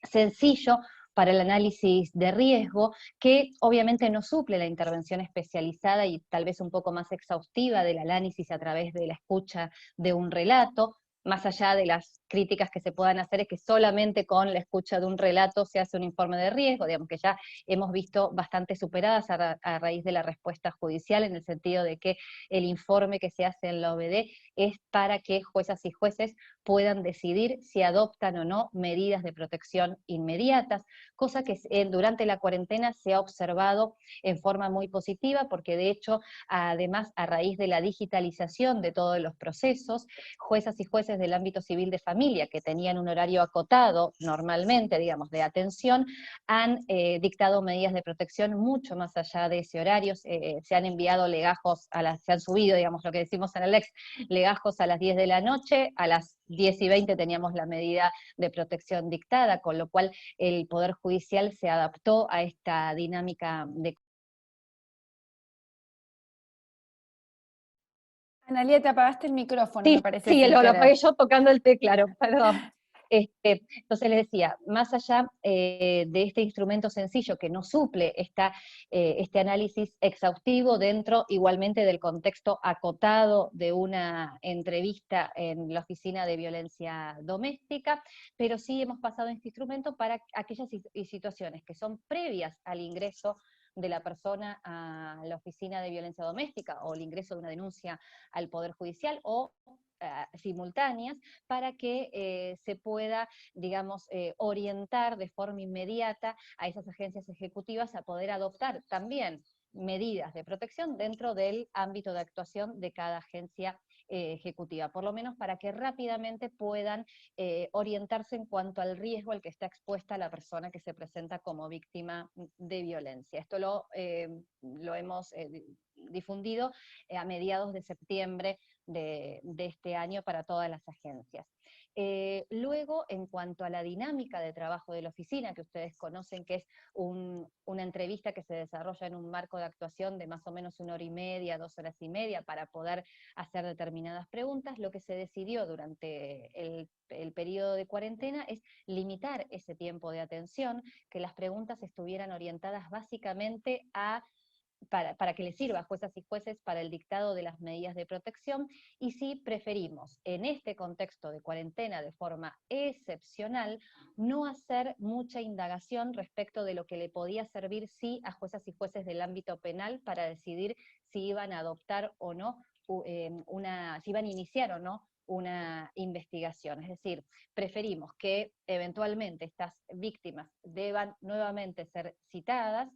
sencillo para el análisis de riesgo, que obviamente no suple la intervención especializada y tal vez un poco más exhaustiva del análisis a través de la escucha de un relato, más allá de las críticas que se puedan hacer, es que solamente con la escucha de un relato se hace un informe de riesgo, digamos que ya hemos visto bastante superadas a raíz de la respuesta judicial, en el sentido de que el informe que se hace en la OBD es para que juezas y jueces puedan decidir si adoptan o no medidas de protección inmediatas, cosa que durante la cuarentena se ha observado en forma muy positiva, porque de hecho, además, a raíz de la digitalización de todos los procesos, juezas y jueces del ámbito civil de familia, que tenían un horario acotado normalmente, digamos, de atención, han dictado medidas de protección mucho más allá de ese horario, se han enviado legajos, se han subido, digamos, lo que decimos en el ex, legajos a las 10 de la noche, a las 10:20 teníamos la medida de protección dictada, con lo cual el Poder Judicial se adaptó a esta dinámica de... Analía, te apagaste el micrófono, Sí, me parece. sí, sin lo querer. apagué yo tocando el teclado, perdón. Entonces les decía, más allá de este instrumento sencillo que no suple este análisis exhaustivo dentro igualmente del contexto acotado de una entrevista en la Oficina de Violencia Doméstica, pero sí hemos pasado este instrumento para aquellas situaciones que son previas al ingreso de la persona a la Oficina de Violencia Doméstica o el ingreso de una denuncia al Poder Judicial, o simultáneas, para que se pueda, digamos, orientar de forma inmediata a esas agencias ejecutivas a poder adoptar también medidas de protección dentro del ámbito de actuación de cada agencia ejecutiva, por lo menos para que rápidamente puedan orientarse en cuanto al riesgo al que está expuesta la persona que se presenta como víctima de violencia. Esto lo hemos difundido a mediados de septiembre de este año para todas las agencias. Luego, en cuanto a la dinámica de trabajo de la oficina, que ustedes conocen que es una entrevista que se desarrolla en un marco de actuación de más o menos 1 hora y media, 2 horas y media, para poder hacer determinadas preguntas, lo que se decidió durante el periodo de cuarentena es limitar ese tiempo de atención, que las preguntas estuvieran orientadas básicamente para que les sirva a juezas y jueces para el dictado de las medidas de protección, y si preferimos, en este contexto de cuarentena de forma excepcional, no hacer mucha indagación respecto de lo que le podía servir sí a juezas y jueces del ámbito penal para decidir si iban a adoptar o no, si iban a iniciar o no una investigación. Es decir, preferimos que eventualmente estas víctimas deban nuevamente ser citadas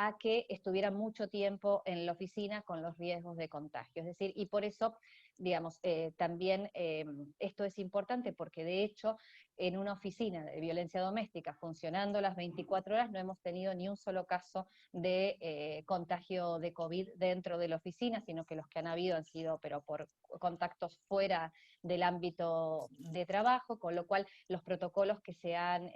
a que estuvieran mucho tiempo en la oficina con los riesgos de contagio. Es decir, y por eso, digamos, también esto es importante, porque de hecho en una oficina de violencia doméstica funcionando las 24 horas no hemos tenido ni un solo caso de contagio de COVID dentro de la oficina, sino que los que han habido han sido, pero por contactos fuera del ámbito de trabajo, con lo cual los protocolos que se han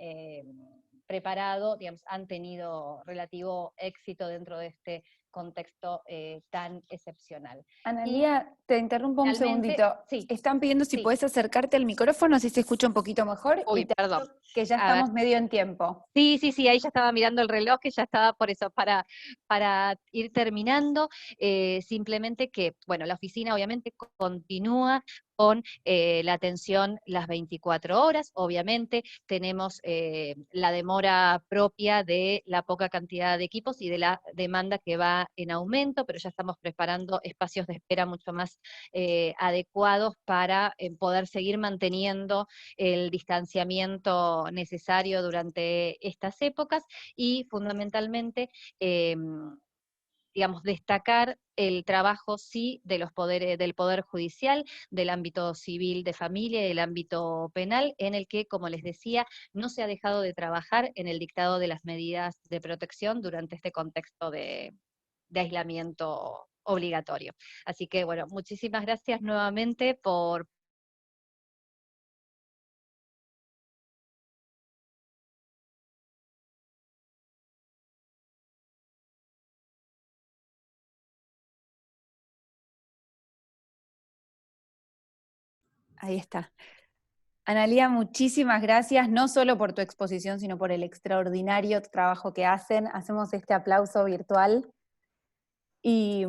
preparado, digamos, han tenido relativo éxito dentro de este contexto tan excepcional. Analía, te interrumpo un segundito. Sí, están pidiendo si sí. puedes acercarte al micrófono, así se escucha un poquito mejor. Uy, y te perdón. que ya estamos medio en tiempo. Sí, ahí ya estaba mirando el reloj, que ya estaba por eso, para ir terminando, simplemente que, bueno, la oficina obviamente continúa con la atención las 24 horas, obviamente tenemos la demora propia de la poca cantidad de equipos y de la demanda que va en aumento, pero ya estamos preparando espacios de espera mucho más adecuados para poder seguir manteniendo el distanciamiento necesario durante estas épocas, y fundamentalmente digamos, destacar el trabajo sí de los poderes, del Poder Judicial, del ámbito civil de familia y del ámbito penal, en el que, como les decía, no se ha dejado de trabajar en el dictado de las medidas de protección durante este contexto de aislamiento obligatorio. Así que, bueno, muchísimas gracias nuevamente por Ahí está. Analía, muchísimas gracias, no solo por tu exposición, sino por el extraordinario trabajo que hacen. Hacemos este aplauso virtual. Y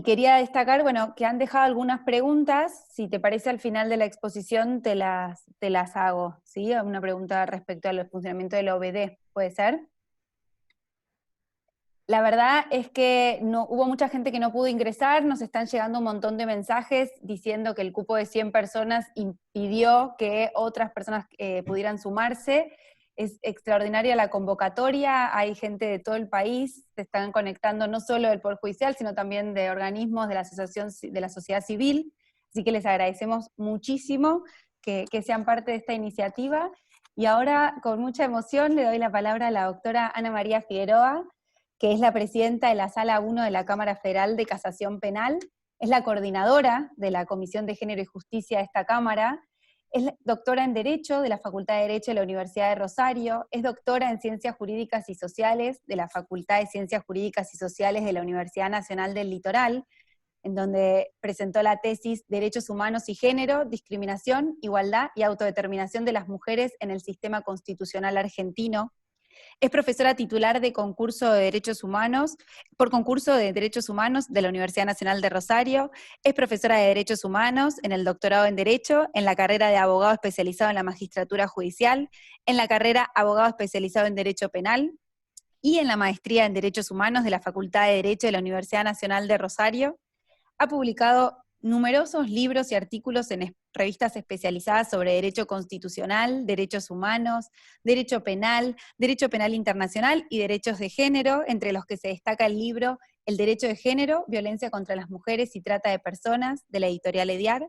quería destacar, bueno, que han dejado algunas preguntas. Si te parece, al final de la exposición te las hago, ¿sí? Una pregunta respecto al funcionamiento del OBD, ¿puede ser? La verdad es que hubo mucha gente que no pudo ingresar, nos están llegando un montón de mensajes diciendo que el cupo de 100 personas impidió que otras personas pudieran sumarse. Es extraordinaria la convocatoria, hay gente de todo el país, se están conectando no solo del Poder Judicial, sino también de organismos de la asociación de la sociedad civil, así que les agradecemos muchísimo que sean parte de esta iniciativa. Y ahora, con mucha emoción, le doy la palabra a la doctora Ana María Figueroa, que es la presidenta de la Sala 1 de la Cámara Federal de Casación Penal, es la coordinadora de la Comisión de Género y Justicia de esta Cámara, es doctora en Derecho de la Facultad de Derecho de la Universidad de Rosario, es doctora en Ciencias Jurídicas y Sociales de la Facultad de Ciencias Jurídicas y Sociales de la Universidad Nacional del Litoral, en donde presentó la tesis Derechos Humanos y Género, Discriminación, Igualdad y Autodeterminación de las Mujeres en el Sistema Constitucional Argentino. Es profesora titular de concurso de Derechos Humanos, por concurso de Derechos Humanos de la Universidad Nacional de Rosario, es profesora de Derechos Humanos en el doctorado en Derecho, en la carrera de abogado especializado en la magistratura judicial, en la carrera abogado especializado en Derecho Penal, y en la maestría en Derechos Humanos de la Facultad de Derecho de la Universidad Nacional de Rosario. Ha publicado numerosos libros y artículos en revistas especializadas sobre derecho constitucional, derechos humanos, derecho penal internacional y derechos de género, entre los que se destaca el libro El derecho de género, violencia contra las mujeres y trata de personas, de la editorial EDIAR,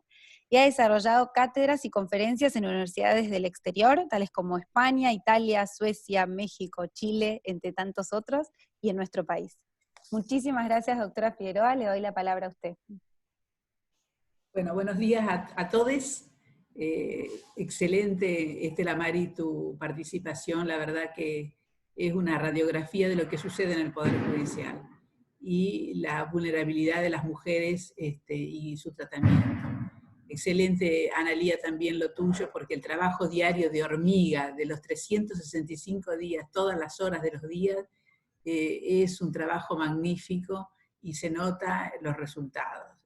y ha desarrollado cátedras y conferencias en universidades del exterior, tales como España, Italia, Suecia, México, Chile, entre tantos otros, y en nuestro país. Muchísimas gracias, doctora Figueroa, le doy la palabra a usted. Bueno, buenos días a todos. Excelente, Estela Mari, tu participación. La verdad que es una radiografía de lo que sucede en el Poder Judicial y la vulnerabilidad de las mujeres y su tratamiento. Excelente, Analía, también lo tuyo, porque el trabajo diario de hormiga, de los 365 días, todas las horas de los días, es un trabajo magnífico y se nota los resultados.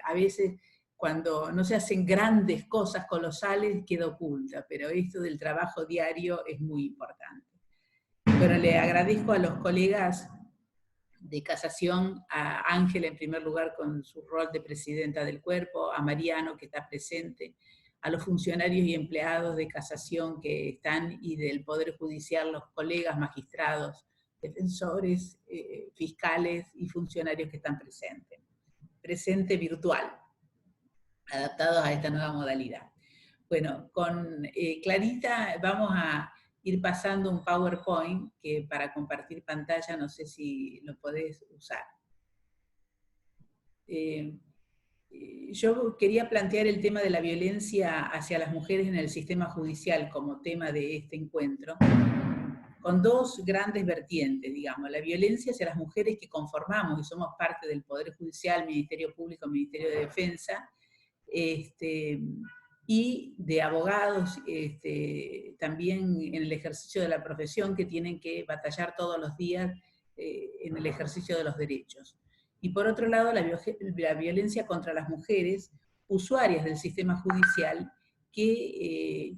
A veces cuando no se hacen grandes cosas colosales queda oculta, pero esto del trabajo diario es muy importante. Bueno, le agradezco a los colegas de casación, a Ángela en primer lugar con su rol de presidenta del cuerpo, a Mariano que está presente, a los funcionarios y empleados de casación que están y del Poder Judicial, los colegas magistrados, defensores, fiscales y funcionarios que están presentes. Presente virtual, adaptados a esta nueva modalidad. Bueno, con Clarita vamos a ir pasando un PowerPoint que para compartir pantalla no sé si lo podés usar. Yo quería plantear el tema de la violencia hacia las mujeres en el sistema judicial como tema de este encuentro, con dos grandes vertientes, digamos, la violencia hacia las mujeres que conformamos y somos parte del Poder Judicial, Ministerio Público, Ministerio de Defensa, y de abogados también en el ejercicio de la profesión que tienen que batallar todos los días en el ejercicio de los derechos. Y por otro lado, la violencia contra las mujeres usuarias del sistema judicial que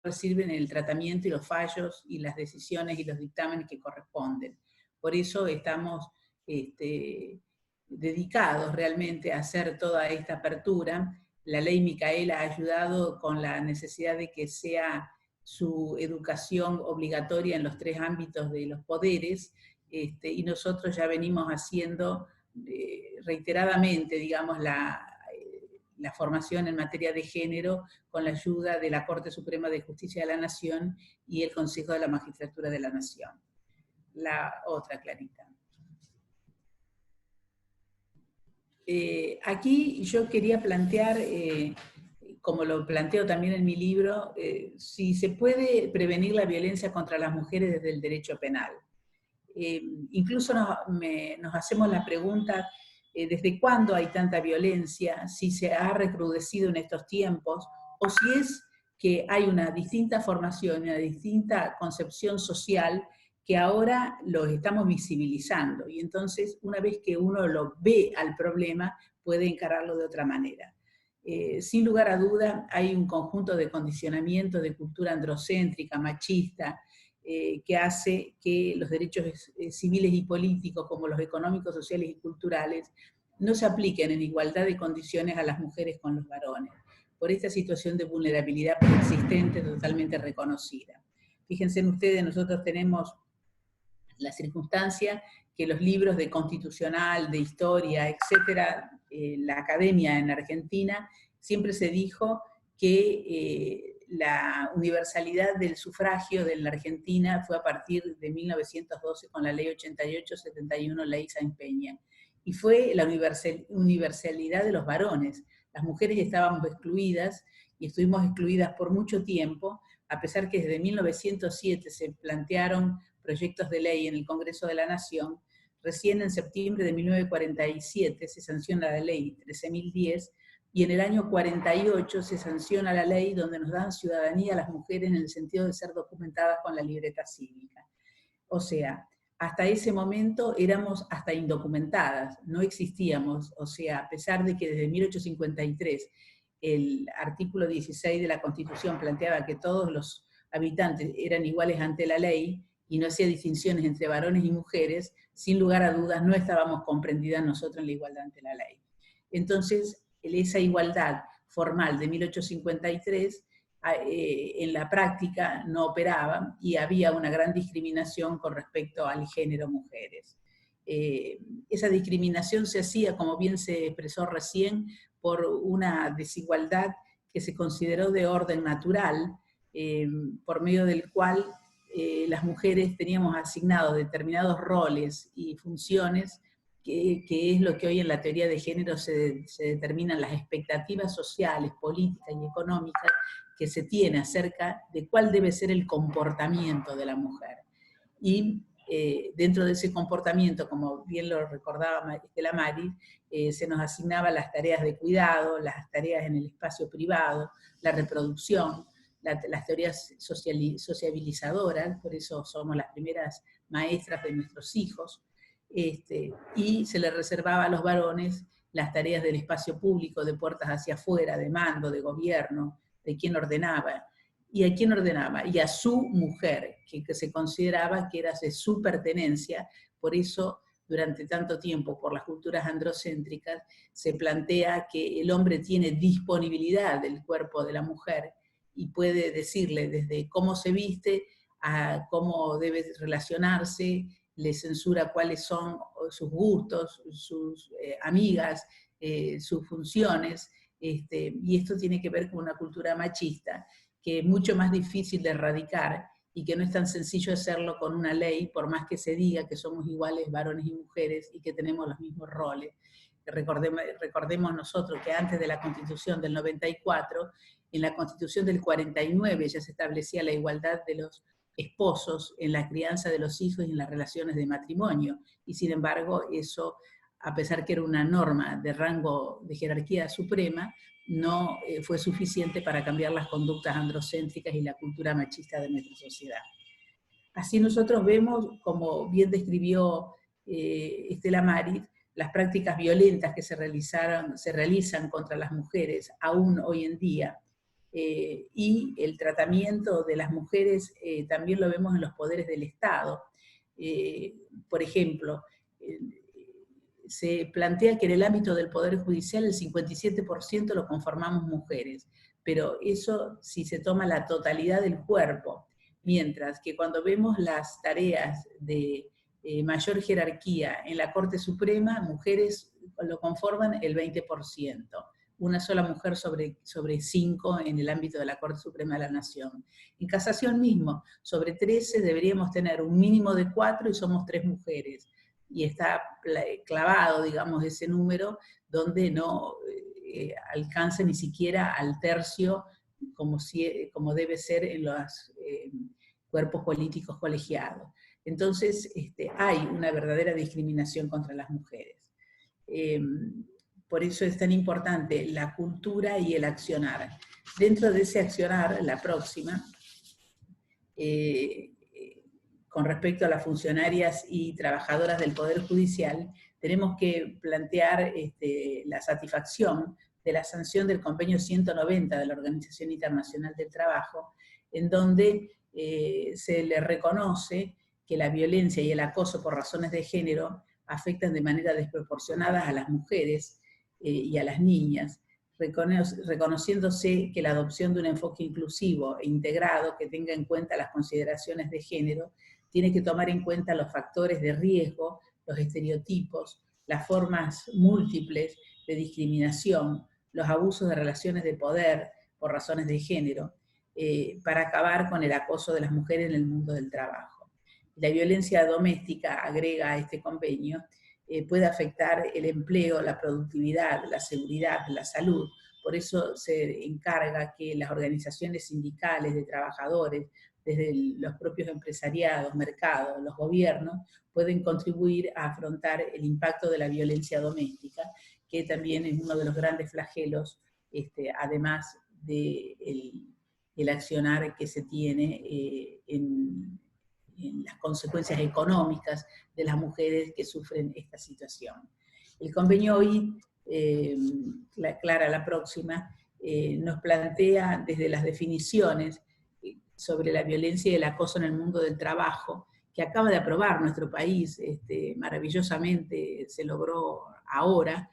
reciben el tratamiento y los fallos y las decisiones y los dictámenes que corresponden. Por eso estamos dedicados realmente a hacer toda esta apertura. La ley Micaela ha ayudado con la necesidad de que sea su educación obligatoria en los 3 ámbitos de los poderes, y nosotros ya venimos haciendo reiteradamente, digamos, la formación en materia de género con la ayuda de la Corte Suprema de Justicia de la Nación y el Consejo de la Magistratura de la Nación. La otra, Clarita. Aquí yo quería plantear, como lo planteo también en mi libro, si se puede prevenir la violencia contra las mujeres desde el derecho penal. Incluso nos hacemos la pregunta, desde cuándo hay tanta violencia, si se ha recrudecido en estos tiempos, o si es que hay una distinta formación, una distinta concepción social que ahora lo estamos visibilizando. Y entonces, una vez que uno lo ve al problema, puede encararlo de otra manera. Sin lugar a duda, hay un conjunto de condicionamientos de cultura androcéntrica, machista, que hace que los derechos civiles y políticos, como los económicos, sociales y culturales, no se apliquen en igualdad de condiciones a las mujeres con los varones, por esta situación de vulnerabilidad preexistente totalmente reconocida. Fíjense ustedes, nosotros tenemos la circunstancia que los libros de constitucional, de historia, etcétera, la academia en Argentina, siempre se dijo que la universalidad del sufragio de la Argentina fue a partir de 1912 con la ley 88-71, ley Sáenz Peña, y fue la universalidad de los varones. Las mujeres estábamos excluidas, y estuvimos excluidas por mucho tiempo, a pesar que desde 1907 se plantearon proyectos de ley en el Congreso de la Nación. Recién en septiembre de 1947 se sanciona la ley 13.010, y en el año 48 se sanciona la ley donde nos dan ciudadanía a las mujeres en el sentido de ser documentadas con la libreta cívica. O sea, hasta ese momento éramos hasta indocumentadas, no existíamos, o sea, a pesar de que desde 1853 el artículo 16 de la Constitución planteaba que todos los habitantes eran iguales ante la ley y no hacía distinciones entre varones y mujeres, sin lugar a dudas no estábamos comprendidas nosotros en la igualdad ante la ley. Entonces, esa igualdad formal de 1853 en la práctica no operaba y había una gran discriminación con respecto al género mujeres. Esa discriminación se hacía, como bien se expresó recién, por una desigualdad que se consideró de orden natural, por medio del cual las mujeres teníamos asignados determinados roles y funciones, que es lo que hoy en la teoría de género se determinan las expectativas sociales, políticas y económicas que se tiene acerca de cuál debe ser el comportamiento de la mujer. Y dentro de ese comportamiento, como bien lo recordaba Estela Maris, se nos asignaban las tareas de cuidado, las tareas en el espacio privado, la reproducción, las teorías sociabilizadoras, por eso somos las primeras maestras de nuestros hijos, y se les reservaba a los varones las tareas del espacio público, de puertas hacia afuera, de mando, de gobierno, de quién ordenaba. ¿Y a quién ordenaba? Y a su mujer, que se consideraba que era de su pertenencia. Por eso, durante tanto tiempo, por las culturas androcéntricas, se plantea que el hombre tiene disponibilidad del cuerpo de la mujer y puede decirle desde cómo se viste a cómo debe relacionarse, le censura cuáles son sus gustos, sus amigas, sus funciones, y esto tiene que ver con una cultura machista, que es mucho más difícil de erradicar y que no es tan sencillo hacerlo con una ley, por más que se diga que somos iguales varones y mujeres y que tenemos los mismos roles. Recordemos nosotros que antes de la Constitución del 94, en la Constitución del 49 ya se establecía la igualdad de los esposos en la crianza de los hijos y en las relaciones de matrimonio, y sin embargo eso, a pesar que era una norma de rango de jerarquía suprema, no fue suficiente para cambiar las conductas androcéntricas y la cultura machista de nuestra sociedad. Así nosotros vemos, como bien describió Estela Maris, las prácticas violentas que se realizan contra las mujeres aún hoy en día, y el tratamiento de las mujeres también lo vemos en los poderes del Estado. Por ejemplo, se plantea que en el ámbito del Poder Judicial el 57% lo conformamos mujeres, pero eso si se toma la totalidad del cuerpo, mientras que cuando vemos las tareas de mayor jerarquía en la Corte Suprema, mujeres lo conforman el 20%. Una sola mujer sobre 5 en el ámbito de la Corte Suprema de la Nación. En casación mismo, sobre 13 deberíamos tener un mínimo de 4 y somos 3 mujeres. Y está clavado, digamos, ese número, donde no alcanza ni siquiera al tercio, como debe ser en los cuerpos políticos colegiados. Entonces, hay una verdadera discriminación contra las mujeres. Por eso es tan importante la cultura y el accionar. Dentro de ese accionar, la próxima, con respecto a las funcionarias y trabajadoras del Poder Judicial, tenemos que plantear la satisfacción de la sanción del convenio 190 de la Organización Internacional del Trabajo, en donde se le reconoce que la violencia y el acoso por razones de género afectan de manera desproporcionada a las mujeres y a las niñas, reconociéndose que la adopción de un enfoque inclusivo e integrado que tenga en cuenta las consideraciones de género tiene que tomar en cuenta los factores de riesgo, los estereotipos, las formas múltiples de discriminación, los abusos de relaciones de poder por razones de género, para acabar con el acoso de las mujeres en el mundo del trabajo. La violencia doméstica, agrega a este convenio, puede afectar el empleo, la productividad, la seguridad, la salud. Por eso se encarga que las organizaciones sindicales de trabajadores, desde los propios empresariados, mercados, los gobiernos, pueden contribuir a afrontar el impacto de la violencia doméstica, que también es uno de los grandes flagelos, además del accionar que se tiene en las consecuencias económicas de las mujeres que sufren esta situación. El convenio hoy, Clara, la próxima, nos plantea desde las definiciones sobre la violencia y el acoso en el mundo del trabajo, que acaba de aprobar nuestro país, maravillosamente se logró ahora,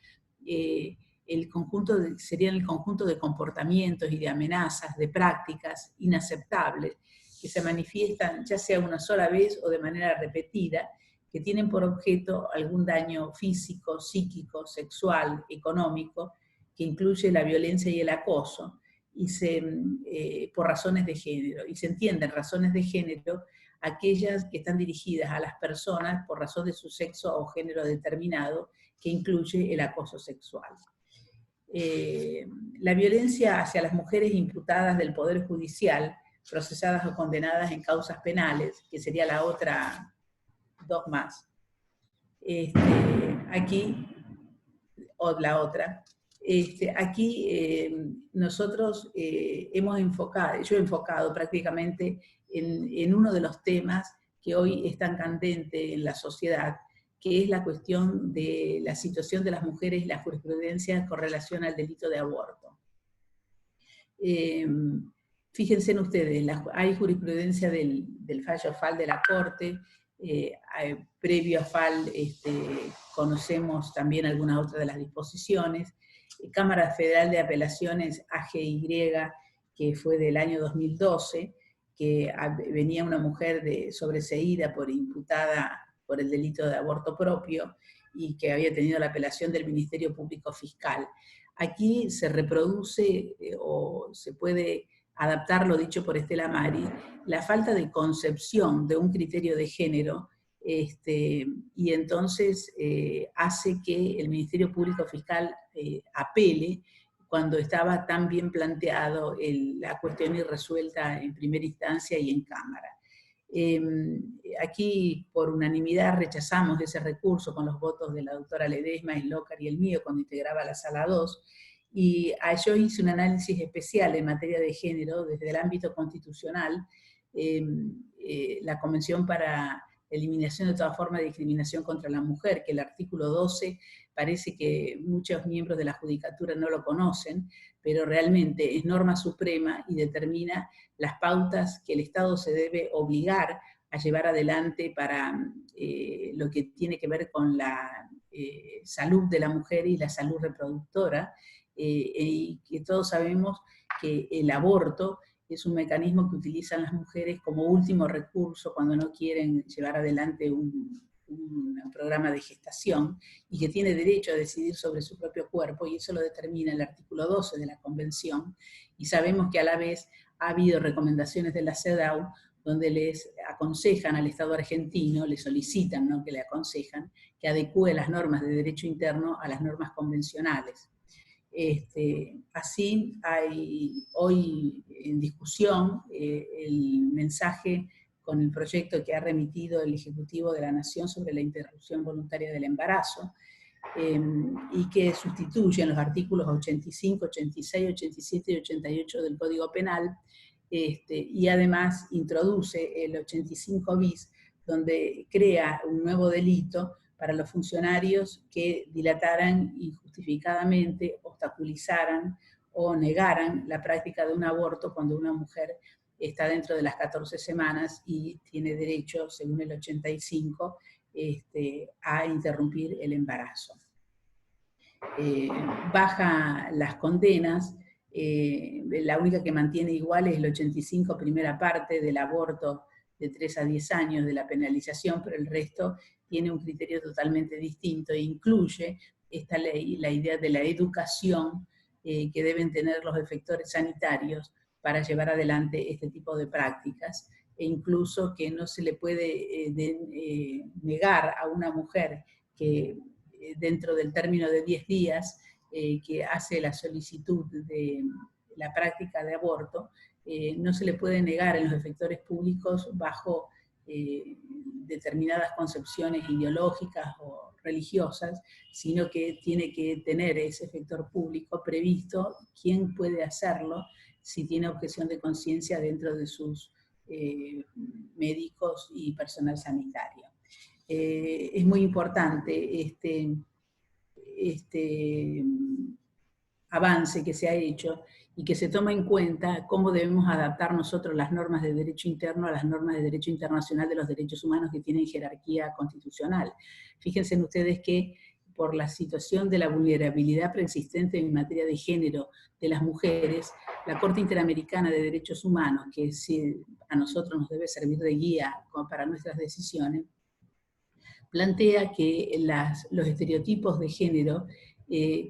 serían el conjunto de comportamientos y de amenazas, de prácticas inaceptables, que se manifiestan ya sea una sola vez o de manera repetida, que tienen por objeto algún daño físico, psíquico, sexual, económico, que incluye la violencia y el acoso, y por razones de género. Y se entienden razones de género aquellas que están dirigidas a las personas por razón de su sexo o género determinado, que incluye el acoso sexual. La violencia hacia las mujeres imputadas del Poder Judicial, procesadas o condenadas en causas penales, que sería la otra, dos más. Aquí, o la otra, aquí nosotros hemos enfocado, yo he enfocado prácticamente en uno de los temas que hoy están candentes en la sociedad, que es la cuestión de la situación de las mujeres y la jurisprudencia con relación al delito de aborto. Fíjense en ustedes, hay jurisprudencia del fallo FAL de la Corte, previo a FAL conocemos también alguna otra de las disposiciones, Cámara Federal de Apelaciones AGY, que fue del año 2012, que venía una mujer sobreseída imputada por el delito de aborto propio, y que había tenido la apelación del Ministerio Público Fiscal. Aquí se reproduce, o se puede adaptar lo dicho por Estela Mari, la falta de concepción de un criterio de género, y entonces hace que el Ministerio Público Fiscal apele cuando estaba tan bien planteado la cuestión irresuelta en primera instancia y en Cámara. Aquí por unanimidad rechazamos ese recurso con los votos de la doctora Ledesma, Slócar y el mío cuando integraba la Sala 2, y yo hice un análisis especial en materia de género desde el ámbito constitucional, la Convención para la Eliminación de toda forma de discriminación contra la mujer, que el artículo 12 parece que muchos miembros de la Judicatura no lo conocen, pero realmente es norma suprema y determina las pautas que el Estado se debe obligar a llevar adelante para lo que tiene que ver con la salud de la mujer y la salud reproductora, y que todos sabemos que el aborto es un mecanismo que utilizan las mujeres como último recurso cuando no quieren llevar adelante un programa de gestación, y que tiene derecho a decidir sobre su propio cuerpo, y eso lo determina el artículo 12 de la Convención, y sabemos que a la vez ha habido recomendaciones de la CEDAW donde les aconsejan al Estado argentino, le solicitan, no que le aconsejan, que adecúe las normas de derecho interno a las normas convencionales. Así hay hoy en discusión el mensaje con el proyecto que ha remitido el Ejecutivo de la Nación sobre la interrupción voluntaria del embarazo, y que sustituyen los artículos 85, 86, 87 y 88 del Código Penal, y además introduce el 85 bis, donde crea un nuevo delito para los funcionarios que dilataran injustificadamente, obstaculizaran o negaran la práctica de un aborto cuando una mujer está dentro de las 14 semanas y tiene derecho, según el 85, a interrumpir el embarazo. Baja las condenas, la única que mantiene igual es el 85, primera parte del aborto de 3 a 10 años de la penalización, pero el resto tiene un criterio totalmente distinto e incluye esta ley la idea de la educación que deben tener los efectores sanitarios para llevar adelante este tipo de prácticas, e incluso que no se le puede negar a una mujer que dentro del término de 10 días que hace la solicitud de la práctica de aborto, no se le puede negar en los efectores públicos bajo determinadas concepciones ideológicas o religiosas, sino que tiene que tener ese efector público previsto quién puede hacerlo si tiene objeción de conciencia dentro de sus médicos y personal sanitario. Es muy importante este avance que se ha hecho y que se toma en cuenta cómo debemos adaptar nosotros las normas de derecho interno a las normas de derecho internacional de los derechos humanos que tienen jerarquía constitucional. Fíjense ustedes que por la situación de la vulnerabilidad preexistente en materia de género de las mujeres, la Corte Interamericana de Derechos Humanos, que a nosotros nos debe servir de guía para nuestras decisiones, plantea que los estereotipos de género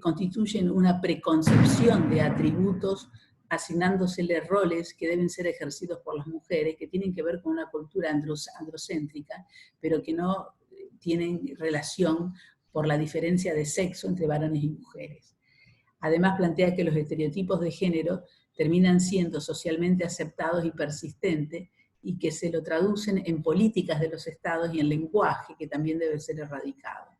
constituyen una preconcepción de atributos, asignándosele roles que deben ser ejercidos por las mujeres, que tienen que ver con una cultura androcéntrica, pero que no tienen relación por la diferencia de sexo entre varones y mujeres. Además plantea que los estereotipos de género terminan siendo socialmente aceptados y persistentes, y que se lo traducen en políticas de los estados y en lenguaje, que también debe ser erradicado.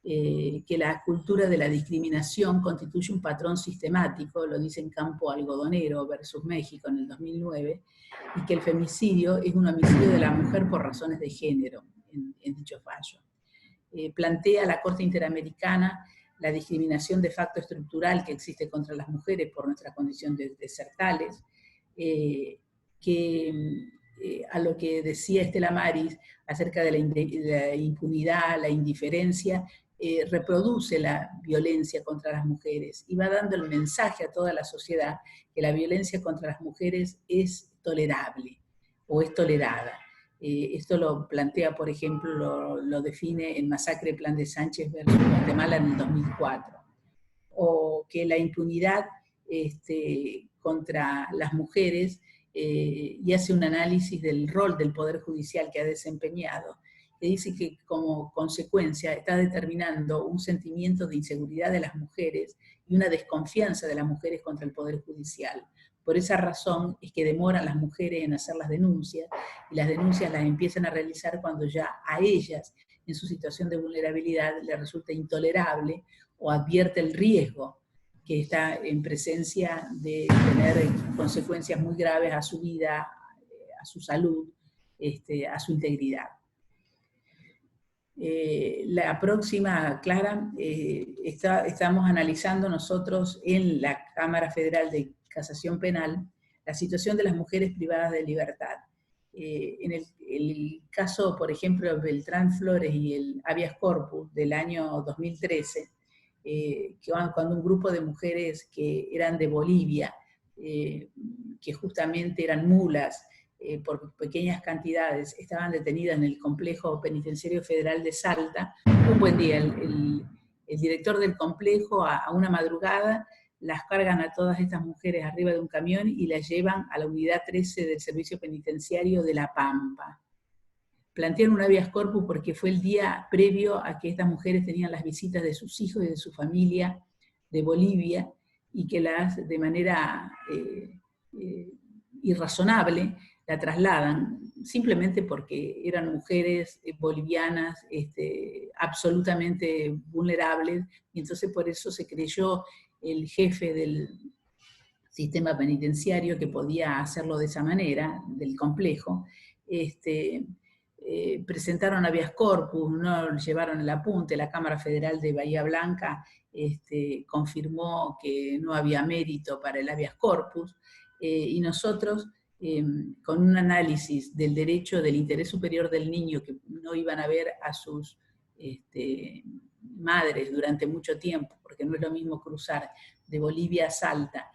Que la cultura de la discriminación constituye un patrón sistemático, lo dice en Campo Algodonero versus México en el 2009, y que el femicidio es un homicidio de la mujer por razones de género, en dicho fallo. Plantea la Corte Interamericana la discriminación de facto estructural que existe contra las mujeres por nuestra condición de ser tales, a lo que decía Estela Maris acerca de la impunidad, la indiferencia, reproduce la violencia contra las mujeres y va dando el mensaje a toda la sociedad que la violencia contra las mujeres es tolerable o es tolerada. Esto lo plantea, por ejemplo, lo define el masacre Plan de Sánchez versus Guatemala en el 2004. O que la impunidad contra las mujeres, y hace un análisis del rol del Poder Judicial que ha desempeñado, que dice que como consecuencia está determinando un sentimiento de inseguridad de las mujeres y una desconfianza de las mujeres contra el Poder Judicial. Por esa razón es que demoran las mujeres en hacer las denuncias, y las denuncias las empiezan a realizar cuando ya a ellas, en su situación de vulnerabilidad, les resulta intolerable o advierte el riesgo que está en presencia de tener consecuencias muy graves a su vida, a su salud, a su integridad. La próxima, Clara, estamos analizando nosotros en la Cámara Federal de Casación Penal la situación de las mujeres privadas de libertad. En el caso, por ejemplo, Beltrán Flores y el habeas corpus del año 2013, cuando un grupo de mujeres que eran de Bolivia, que justamente eran mulas, por pequeñas cantidades, estaban detenidas en el complejo penitenciario federal de Salta. Un buen día, el director del complejo, a una madrugada, las cargan a todas estas mujeres arriba de un camión y las llevan a la unidad 13 del servicio penitenciario de La Pampa. Plantean un habeas corpus porque fue el día previo a que estas mujeres tenían las visitas de sus hijos y de su familia de Bolivia, y que de manera irrazonable la trasladan simplemente porque eran mujeres bolivianas absolutamente vulnerables, y entonces por eso se creyó el jefe del sistema penitenciario que podía hacerlo de esa manera, del complejo. Presentaron habeas corpus, no llevaron el apunte, la Cámara Federal de Bahía Blanca confirmó que no había mérito para el habeas corpus, y nosotros, con un análisis del derecho del interés superior del niño, que no iban a ver a sus madres durante mucho tiempo, porque no es lo mismo cruzar de Bolivia a Salta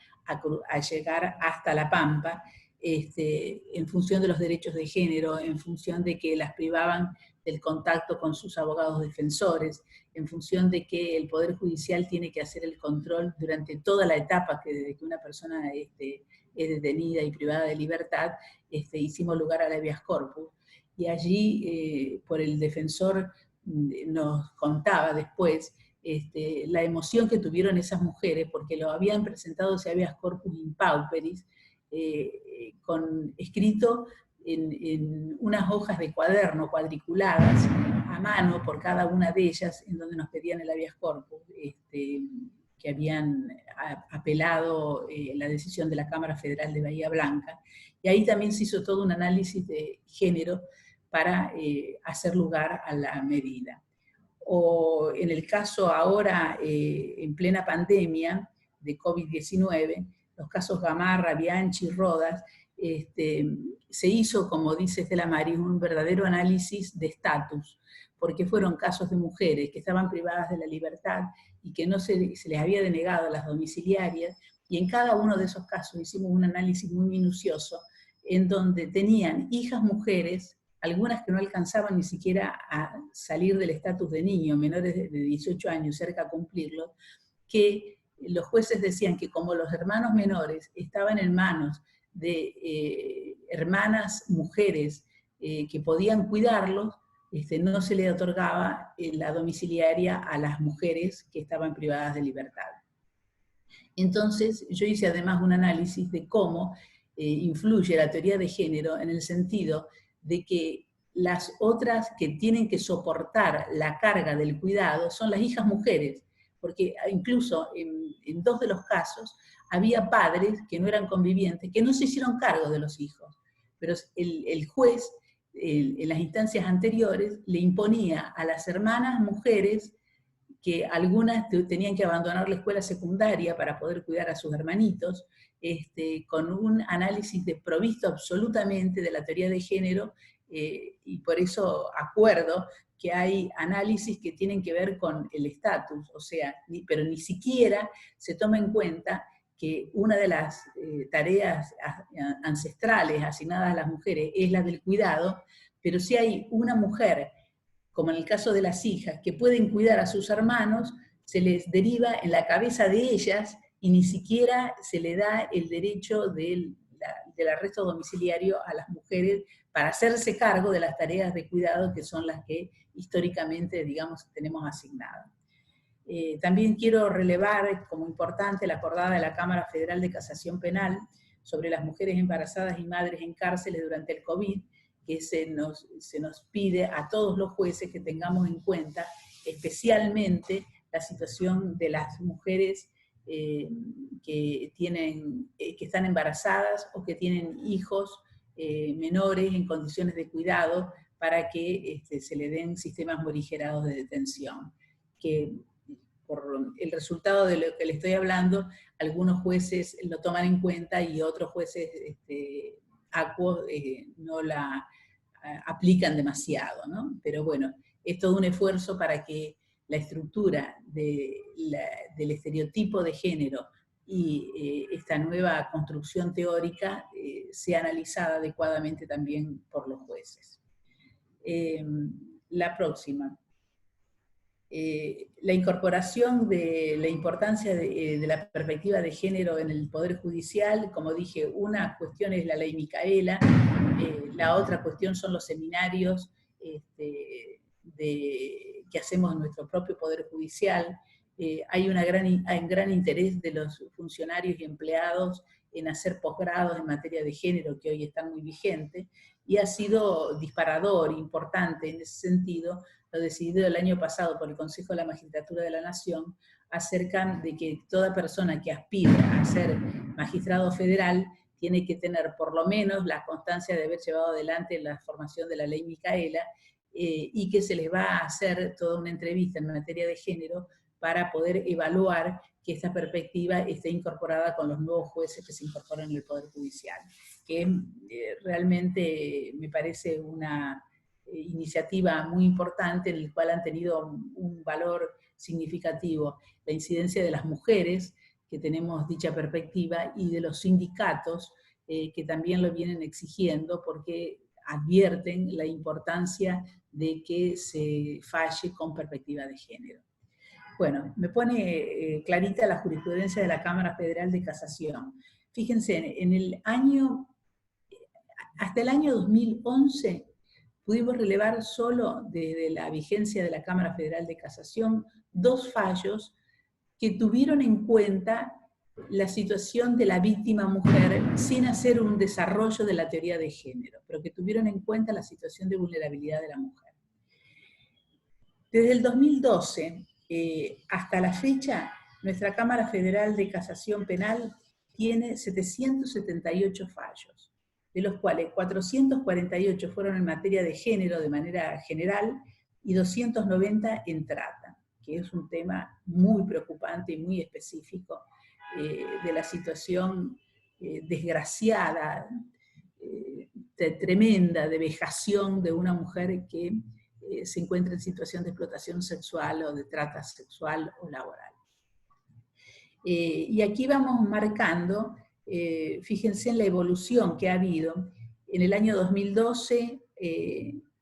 a llegar hasta La Pampa, en función de los derechos de género, en función de que las privaban del contacto con sus abogados defensores, en función de que el Poder Judicial tiene que hacer el control durante toda la etapa que desde que una persona es detenida y privada de libertad, hicimos lugar al habeas corpus. Y allí, por el defensor, nos contaba después la emoción que tuvieron esas mujeres, porque lo habían presentado ese habeas corpus in pauperis, escrito en unas hojas de cuaderno cuadriculadas a mano por cada una de ellas, en donde nos pedían el habeas corpus, que habían apelado la decisión de la Cámara Federal de Bahía Blanca. Y ahí también se hizo todo un análisis de género para hacer lugar a la medida. O en el caso ahora, en plena pandemia de COVID-19, los casos Gamarra, Bianchi, Rodas, se hizo, como dice Estela Maris, un verdadero análisis de estatus, porque fueron casos de mujeres que estaban privadas de la libertad y que no se les había denegado las domiciliarias, y en cada uno de esos casos hicimos un análisis muy minucioso, en donde tenían hijas mujeres, algunas que no alcanzaban ni siquiera a salir del estatus de niño, menores de 18 años, cerca a cumplirlo, que los jueces decían que como los hermanos menores estaban en manos de hermanas mujeres que podían cuidarlos, no se le otorgaba la domiciliaria a las mujeres que estaban privadas de libertad. Entonces yo hice además un análisis de cómo influye la teoría de género en el sentido de que las otras que tienen que soportar la carga del cuidado son las hijas mujeres, porque incluso en dos de los casos había padres que no eran convivientes, que no se hicieron cargo de los hijos, pero el juez en las instancias anteriores le imponía a las hermanas mujeres, que algunas tenían que abandonar la escuela secundaria para poder cuidar a sus hermanitos, con un análisis desprovisto absolutamente de la teoría de género, y por eso acuerdo que hay análisis que tienen que ver con el estatus, o sea, pero ni siquiera se toma en cuenta que una de las tareas ancestrales asignadas a las mujeres es la del cuidado, pero si hay una mujer, como en el caso de las hijas, que pueden cuidar a sus hermanos, se les deriva en la cabeza de ellas y ni siquiera se le da el derecho del arresto domiciliario a las mujeres para hacerse cargo de las tareas de cuidado que son las que históricamente, digamos, tenemos asignadas. También quiero relevar como importante la acordada de la Cámara Federal de Casación Penal sobre las mujeres embarazadas y madres en cárceles durante el COVID, que se nos pide a todos los jueces que tengamos en cuenta especialmente la situación de las mujeres que están embarazadas o que tienen hijos menores en condiciones de cuidado, para que se le den sistemas morigerados de detención. Que por el resultado de lo que le estoy hablando, algunos jueces lo toman en cuenta y otros jueces acuos no la aplican demasiado, ¿no? Pero bueno, es todo un esfuerzo para que la estructura del estereotipo de género y esta nueva construcción teórica sea analizada adecuadamente también por los jueces. La próxima. La incorporación de la importancia de la perspectiva de género en el Poder Judicial, como dije, una cuestión es la ley Micaela, la otra cuestión son los seminarios que hacemos en nuestro propio Poder Judicial. Hay un gran interés de los funcionarios y empleados en hacer posgrados en materia de género, que hoy están muy vigentes, y ha sido disparador, importante en ese sentido, lo decidido el año pasado por el Consejo de la Magistratura de la Nación, acerca de que toda persona que aspire a ser magistrado federal tiene que tener por lo menos la constancia de haber llevado adelante la formación de la ley Micaela, y que se les va a hacer toda una entrevista en materia de género para poder evaluar que esta perspectiva esté incorporada con los nuevos jueces que se incorporan en el Poder Judicial, que realmente me parece una iniciativa muy importante en la cual han tenido un valor significativo la incidencia de las mujeres, que tenemos dicha perspectiva, y de los sindicatos, que también lo vienen exigiendo porque advierten la importancia de que se falle con perspectiva de género. Bueno, me pone clarita la jurisprudencia de la Cámara Federal de Casación. Fíjense, hasta el año 2011 pudimos relevar solo desde la vigencia de la Cámara Federal de Casación 2 fallos que tuvieron en cuenta la situación de la víctima mujer sin hacer un desarrollo de la teoría de género, pero que tuvieron en cuenta la situación de vulnerabilidad de la mujer. Desde el 2012 hasta la fecha, nuestra Cámara Federal de Casación Penal tiene 778 fallos, de los cuales 448 fueron en materia de género de manera general y 290 en trata, que es un tema muy preocupante y muy específico de la situación desgraciada, tremenda, de vejación de una mujer que se encuentra en situación de explotación sexual o de trata sexual o laboral. Y aquí vamos marcando, fíjense en la evolución que ha habido. En el año 2012,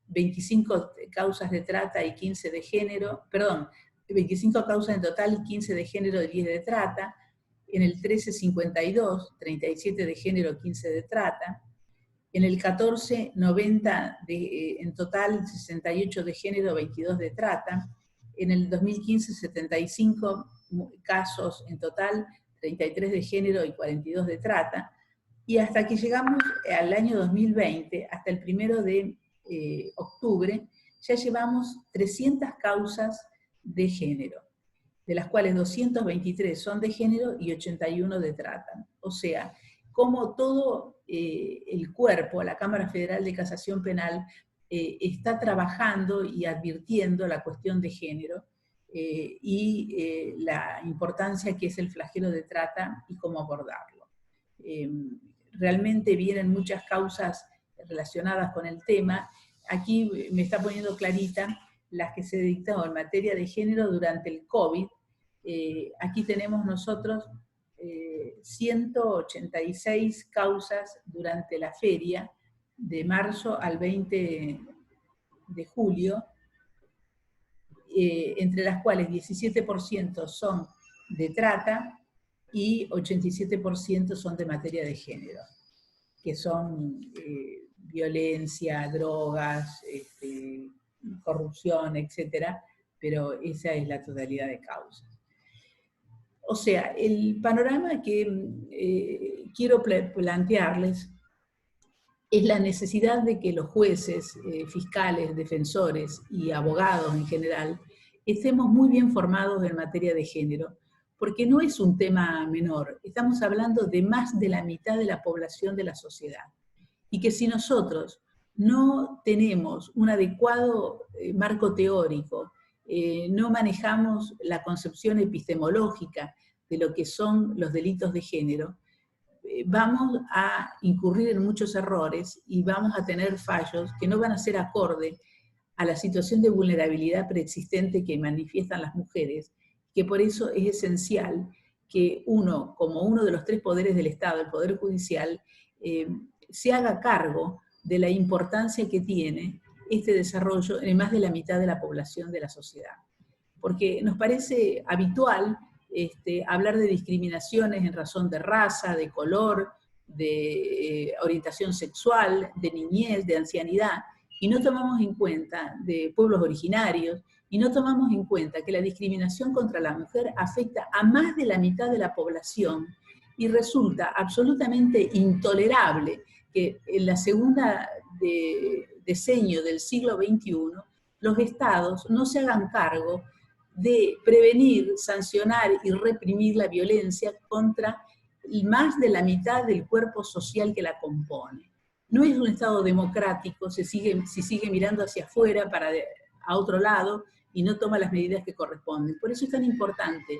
25 causas de trata y 15 de género, perdón, 25 causas en total y 15 de género y 10 de trata. En el 1352, 37 de género, 15 de trata. En el 14, 90 en total, 68 de género, 22 de trata. En el 2015, 75 casos en total, 33 de género y 42 de trata. Y hasta que llegamos al año 2020, hasta el 1 de octubre, ya llevamos 300 causas de género, de las cuales 223 son de género y 81 de trata. O sea, como todo el cuerpo, la Cámara Federal de Casación Penal, está trabajando y advirtiendo la cuestión de género y la importancia que es el flagelo de trata y cómo abordarlo. Realmente vienen muchas causas relacionadas con el tema. Aquí me está poniendo clarita las que se dictaron en materia de género durante el COVID. Aquí tenemos nosotros 186 causas durante la feria, de marzo al 20 de julio, entre las cuales 17% son de trata y 87% son de materia de género, que son violencia, drogas, corrupción, etcétera, pero esa es la totalidad de causas. O sea, el panorama que quiero plantearles es la necesidad de que los jueces, fiscales, defensores y abogados en general estemos muy bien formados en materia de género, porque no es un tema menor, estamos hablando de más de la mitad de la población de la sociedad, y que si nosotros no tenemos un adecuado marco teórico, no manejamos la concepción epistemológica de lo que son los delitos de género, vamos a incurrir en muchos errores y vamos a tener fallos que no van a ser acorde a la situación de vulnerabilidad preexistente que manifiestan las mujeres, que por eso es esencial que uno, como uno de los 3 poderes del Estado, el Poder Judicial, se haga cargo de la importancia que tiene este desarrollo en más de la mitad de la población de la sociedad. Porque nos parece habitual hablar de discriminaciones en razón de raza, de color, de orientación sexual, de niñez, de ancianidad, y no tomamos en cuenta de pueblos originarios, y no tomamos en cuenta que la discriminación contra la mujer afecta a más de la mitad de la población y resulta absolutamente intolerable que en la segunda decenio del siglo XXI los estados no se hagan cargo de prevenir, sancionar y reprimir la violencia contra más de la mitad del cuerpo social que la compone. No es un Estado democrático si sigue mirando hacia afuera, a otro lado, y no toma las medidas que corresponden. Por eso es tan importante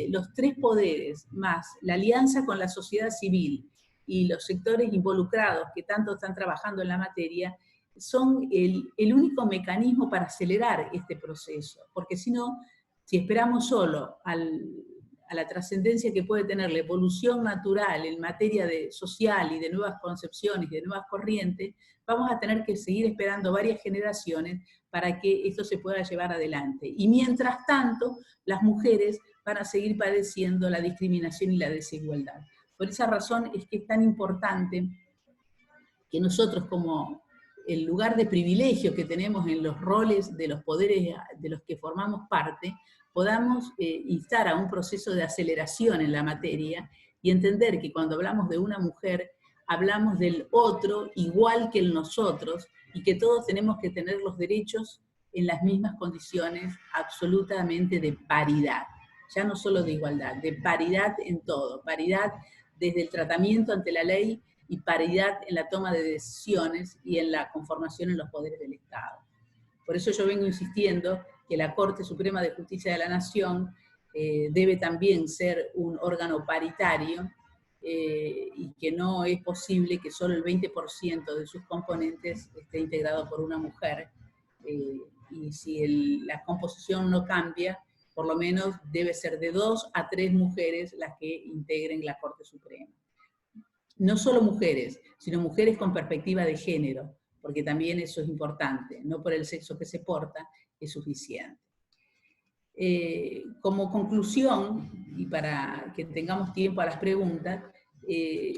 los tres poderes, más la alianza con la sociedad civil y los sectores involucrados que tanto están trabajando en la materia, son el único mecanismo para acelerar este proceso, porque si no, si esperamos solo a la trascendencia que puede tener la evolución natural en materia social y de nuevas concepciones y de nuevas corrientes, vamos a tener que seguir esperando varias generaciones para que esto se pueda llevar adelante. Y mientras tanto, las mujeres van a seguir padeciendo la discriminación y la desigualdad. Por esa razón es que es tan importante que nosotros, como el lugar de privilegio que tenemos en los roles de los poderes de los que formamos parte, podamos instar a un proceso de aceleración en la materia y entender que cuando hablamos de una mujer, hablamos del otro igual que el nosotros, y que todos tenemos que tener los derechos en las mismas condiciones absolutamente de paridad. Ya no solo de igualdad, de paridad en todo, paridad desde el tratamiento ante la ley y paridad en la toma de decisiones y en la conformación en los poderes del Estado. Por eso yo vengo insistiendo que la Corte Suprema de Justicia de la Nación debe también ser un órgano paritario, y que no es posible que solo el 20% de sus componentes esté integrado por una mujer, y si la composición no cambia, por lo menos debe ser de 2 a 3 mujeres las que integren la Corte Suprema. No solo mujeres, sino mujeres con perspectiva de género, porque también eso es importante, no por el sexo que se porta es suficiente. Como conclusión, y para que tengamos tiempo a las preguntas,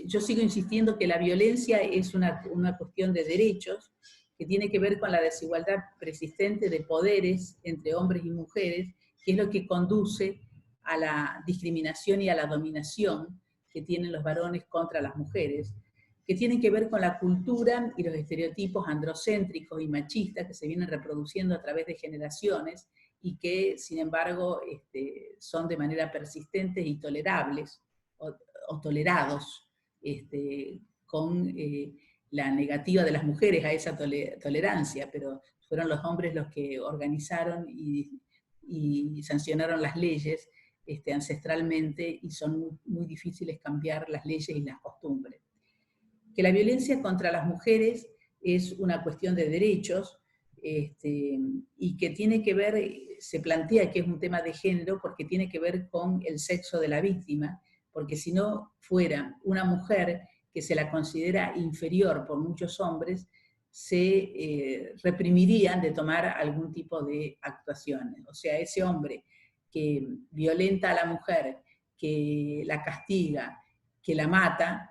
yo sigo insistiendo que la violencia es una cuestión de derechos, que tiene que ver con la desigualdad persistente de poderes entre hombres y mujeres, que es lo que conduce a la discriminación y a la dominación que tienen los varones contra las mujeres, que tienen que ver con la cultura y los estereotipos androcéntricos y machistas que se vienen reproduciendo a través de generaciones, y que, sin embargo, son de manera persistente y tolerables, o tolerados, con la negativa de las mujeres a esa tolerancia, pero fueron los hombres los que organizaron y sancionaron las leyes ancestralmente, y son muy, muy difíciles cambiar las leyes y las costumbres. Que la violencia contra las mujeres es una cuestión de derechos, y que tiene que ver, se plantea que es un tema de género porque tiene que ver con el sexo de la víctima, porque si no fuera una mujer que se la considera inferior por muchos hombres, se reprimirían de tomar algún tipo de actuaciones. O sea, ese hombre que violenta a la mujer, que la castiga, que la mata,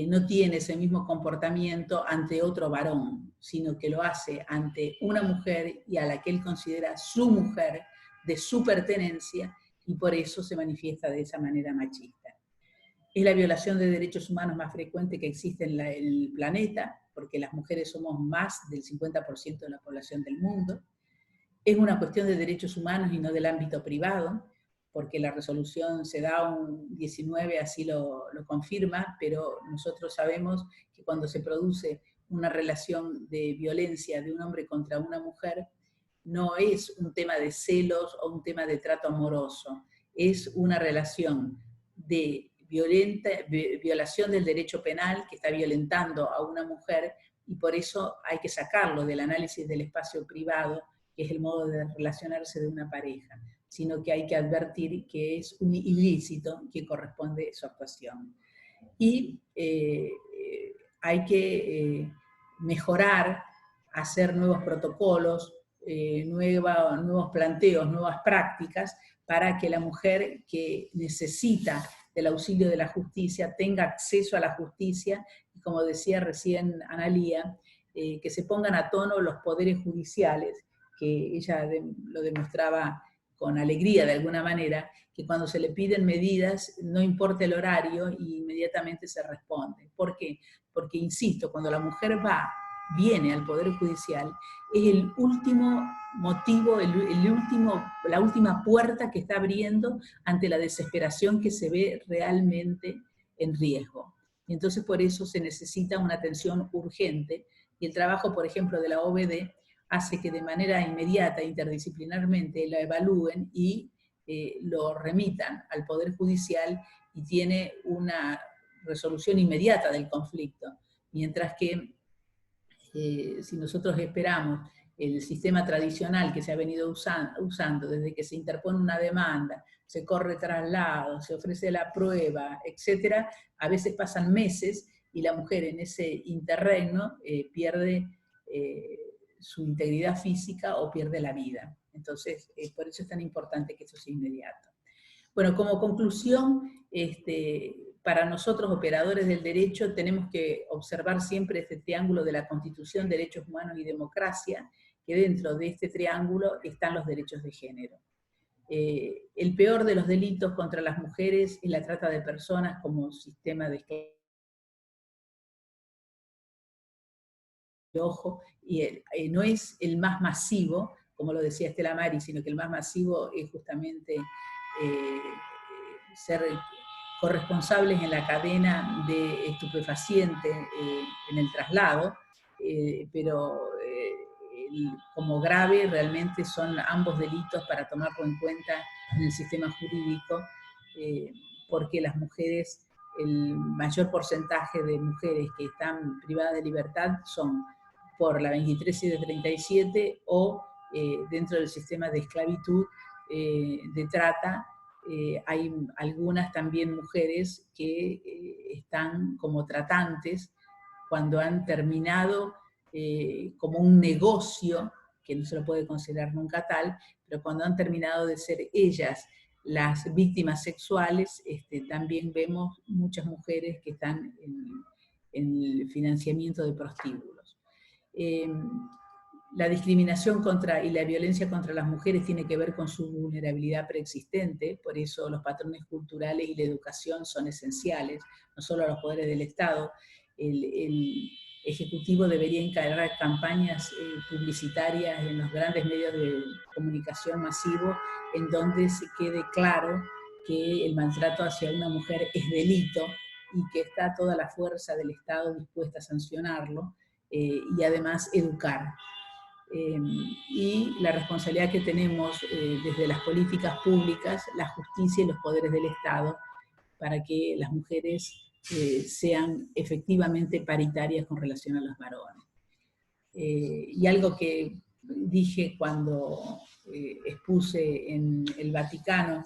no tiene ese mismo comportamiento ante otro varón, sino que lo hace ante una mujer y a la que él considera su mujer, de su pertenencia, y por eso se manifiesta de esa manera machista. Es la violación de derechos humanos más frecuente que existe en el planeta, porque las mujeres somos más del 50% de la población del mundo. Es una cuestión de derechos humanos y no del ámbito privado, porque la resolución CEDAW 19 así lo confirma, pero nosotros sabemos que cuando se produce una relación de violencia de un hombre contra una mujer, no es un tema de celos o un tema de trato amoroso, es una relación de violación del derecho penal que está violentando a una mujer, y por eso hay que sacarlo del análisis del espacio privado, que es el modo de relacionarse de una pareja, sino que hay que advertir que es un ilícito que corresponde a su actuación. Y hay que mejorar, hacer nuevos protocolos, nuevos planteos, nuevas prácticas, para que la mujer que necesita del auxilio de la justicia tenga acceso a la justicia, y como decía recién Analía, que se pongan a tono los poderes judiciales, que ella lo demostraba con alegría de alguna manera, que cuando se le piden medidas, no importa el horario, y inmediatamente se responde. ¿Por qué? Porque, insisto, cuando la mujer viene al Poder Judicial, es el último motivo, la última puerta que está abriendo ante la desesperación que se ve realmente en riesgo. Y entonces por eso se necesita una atención urgente, y el trabajo, por ejemplo, de la OBD hace que de manera inmediata, interdisciplinarmente, lo evalúen y lo remitan al Poder Judicial, y tiene una resolución inmediata del conflicto. Mientras que si nosotros esperamos el sistema tradicional que se ha venido usando desde que se interpone una demanda, se corre traslado, se ofrece la prueba, etc., a veces pasan meses y la mujer en ese interregno pierde su integridad física o pierde la vida. Entonces, por eso es tan importante que esto sea inmediato. Bueno, como conclusión, para nosotros, operadores del derecho, tenemos que observar siempre este triángulo de la Constitución, derechos humanos y democracia, que dentro de este triángulo están los derechos de género. El peor de los delitos contra las mujeres es la trata de personas como sistema de ojo, y no es el más masivo, como lo decía Estela Mari, sino que el más masivo es justamente ser corresponsables en la cadena de estupefacientes en el traslado, pero como grave realmente son ambos delitos para tomarlo en cuenta en el sistema jurídico, porque las mujeres, el mayor porcentaje de mujeres que están privadas de libertad son por la 23 y de 37 o dentro del sistema de esclavitud, de trata. Hay algunas también mujeres que están como tratantes cuando han terminado como un negocio, que no se lo puede considerar nunca tal, pero cuando han terminado de ser ellas las víctimas sexuales, también vemos muchas mujeres que están en el financiamiento de prostíbulos. La discriminación y la violencia contra las mujeres tiene que ver con su vulnerabilidad preexistente, por eso los patrones culturales y la educación son esenciales, no solo a los poderes del Estado. El Ejecutivo debería encargar campañas publicitarias en los grandes medios de comunicación masivo, en donde se quede claro que el maltrato hacia una mujer es delito y que está toda la fuerza del Estado dispuesta a sancionarlo, y además educar. Y la responsabilidad que tenemos desde las políticas públicas, la justicia y los poderes del Estado, para que las mujeres sean efectivamente paritarias con relación a los varones. Y algo que dije cuando expuse en el Vaticano,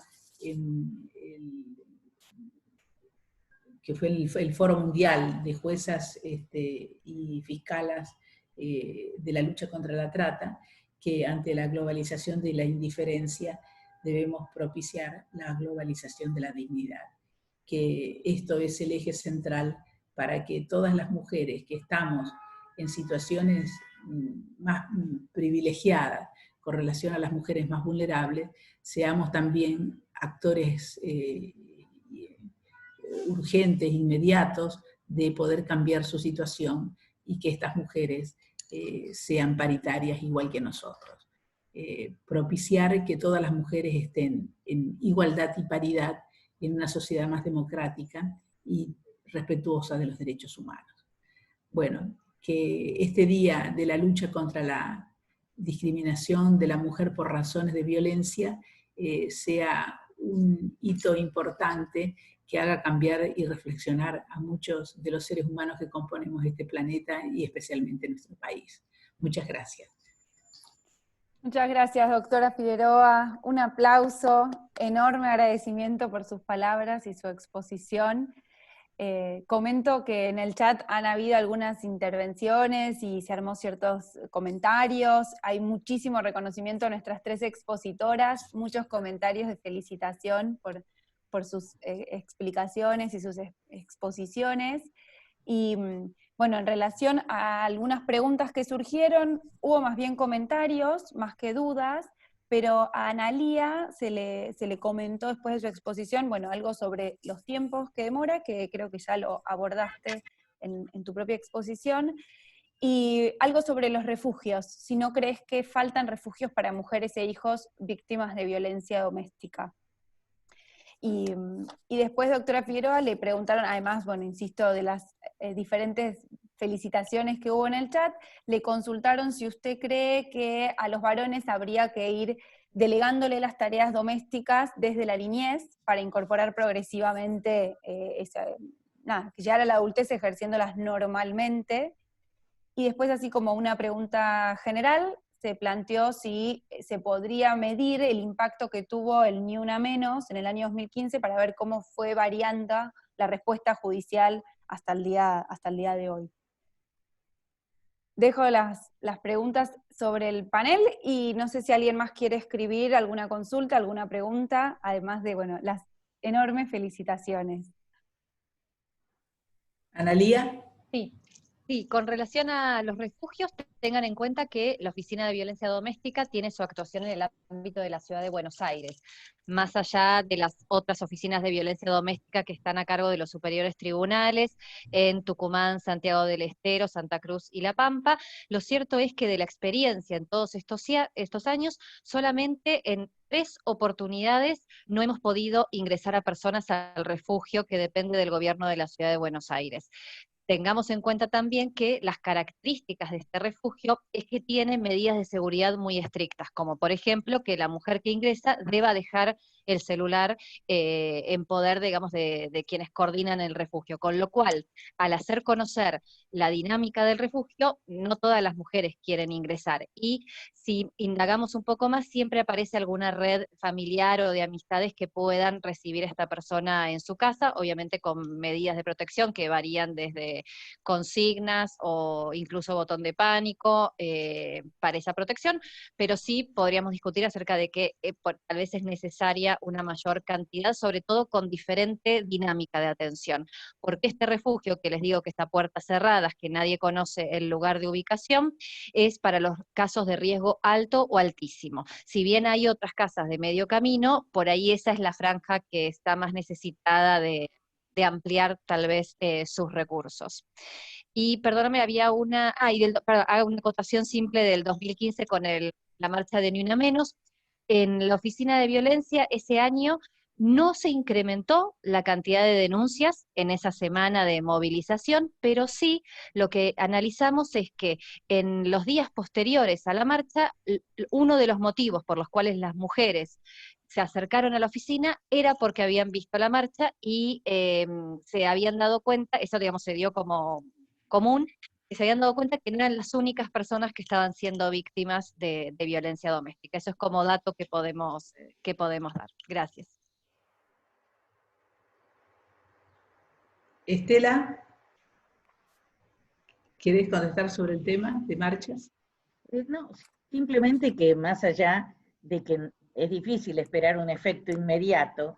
que fue el Foro Mundial de Juezas y Fiscalas de la lucha contra la trata, que ante la globalización de la indiferencia debemos propiciar la globalización de la dignidad, que esto es el eje central para que todas las mujeres que estamos en situaciones más privilegiadas con relación a las mujeres más vulnerables, seamos también actores urgentes, inmediatos, de poder cambiar su situación y que estas mujeres sean paritarias igual que nosotros. Propiciar que todas las mujeres estén en igualdad y paridad en una sociedad más democrática y respetuosa de los derechos humanos. Bueno, que este día de la lucha contra la discriminación de la mujer por razones de violencia sea un hito importante que haga cambiar y reflexionar a muchos de los seres humanos que componemos este planeta y especialmente nuestro país. Muchas gracias. Muchas gracias, doctora Figueroa. Un aplauso, enorme agradecimiento por sus palabras y su exposición. Comento que en el chat han habido algunas intervenciones y se armó ciertos comentarios. Hay muchísimo reconocimiento a nuestras tres expositoras, muchos comentarios de felicitación por sus explicaciones y sus exposiciones. Y bueno, en relación a algunas preguntas que surgieron, hubo más bien comentarios, más que dudas, pero a Analía se le comentó después de su exposición, bueno, algo sobre los tiempos que demora, que creo que ya lo abordaste en tu propia exposición, y algo sobre los refugios, si no crees que faltan refugios para mujeres e hijos víctimas de violencia doméstica. Y después, doctora Figueroa, le preguntaron, además, bueno, insisto, de las diferentes felicitaciones que hubo en el chat, le consultaron si usted cree que a los varones habría que ir delegándole las tareas domésticas desde la niñez para incorporar progresivamente, que llegar a la adultez ejerciéndolas normalmente. Y después, así como una pregunta general, se planteó si se podría medir el impacto que tuvo el Ni Una Menos en el año 2015 para ver cómo fue variando la respuesta judicial hasta el día de hoy. Dejo las preguntas sobre el panel y no sé si alguien más quiere escribir alguna consulta, alguna pregunta, además de, bueno, las enormes felicitaciones. Analía. Sí, con relación a los refugios, tengan en cuenta que la Oficina de Violencia Doméstica tiene su actuación en el ámbito de la Ciudad de Buenos Aires, más allá de las otras oficinas de violencia doméstica que están a cargo de los superiores tribunales, en Tucumán, Santiago del Estero, Santa Cruz y La Pampa. Lo cierto es que de la experiencia en todos estos años, solamente en 3 oportunidades no hemos podido ingresar a personas al refugio que depende del gobierno de la Ciudad de Buenos Aires. Tengamos en cuenta también que las características de este refugio es que tiene medidas de seguridad muy estrictas, como por ejemplo que la mujer que ingresa deba dejar el celular en poder, digamos, de quienes coordinan el refugio, con lo cual, al hacer conocer la dinámica del refugio, no todas las mujeres quieren ingresar, y si indagamos un poco más, siempre aparece alguna red familiar o de amistades que puedan recibir a esta persona en su casa, obviamente con medidas de protección que varían desde consignas o incluso botón de pánico para esa protección, pero sí podríamos discutir acerca de que tal vez es necesaria una mayor cantidad, sobre todo con diferente dinámica de atención, porque este refugio, que les digo que está a puertas cerradas, que nadie conoce el lugar de ubicación, es para los casos de riesgo alto o altísimo. Si bien hay otras casas de medio camino, por ahí esa es la franja que está más necesitada de ampliar tal vez sus recursos. Y perdóname, había una, hago una acotación simple del 2015 con la marcha de Ni Una Menos. En la oficina de violencia ese año no se incrementó la cantidad de denuncias en esa semana de movilización, pero sí lo que analizamos es que en los días posteriores a la marcha, uno de los motivos por los cuales las mujeres se acercaron a la oficina era porque habían visto la marcha y se habían dado cuenta, eso digamos se dio como común, que se habían dado cuenta que no eran las únicas personas que estaban siendo víctimas de violencia doméstica. Eso es como dato que podemos dar. Gracias. Estela, ¿querés contestar sobre el tema de marchas? No, simplemente que más allá de que es difícil esperar un efecto inmediato,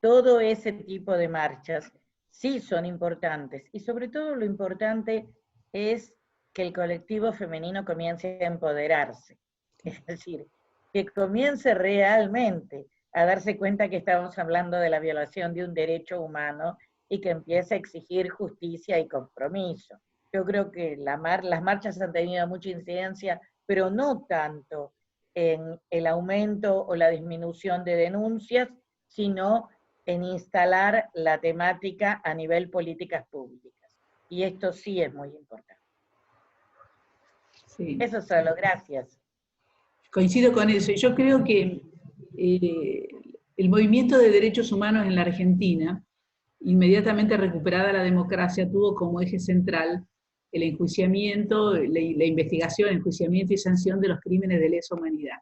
todo ese tipo de marchas sí son importantes, y sobre todo lo importante es que el colectivo femenino comience a empoderarse, es decir, que comience realmente a darse cuenta que estamos hablando de la violación de un derecho humano y que empiece a exigir justicia y compromiso. Yo creo que las marchas han tenido mucha incidencia, pero no tanto en el aumento o la disminución de denuncias, sino en instalar la temática a nivel políticas públicas. Y esto sí es muy importante. Sí. Eso solo, gracias. Coincido con eso. Yo creo que el movimiento de derechos humanos en la Argentina, inmediatamente recuperada la democracia, tuvo como eje central el enjuiciamiento, la investigación, enjuiciamiento y sanción de los crímenes de lesa humanidad.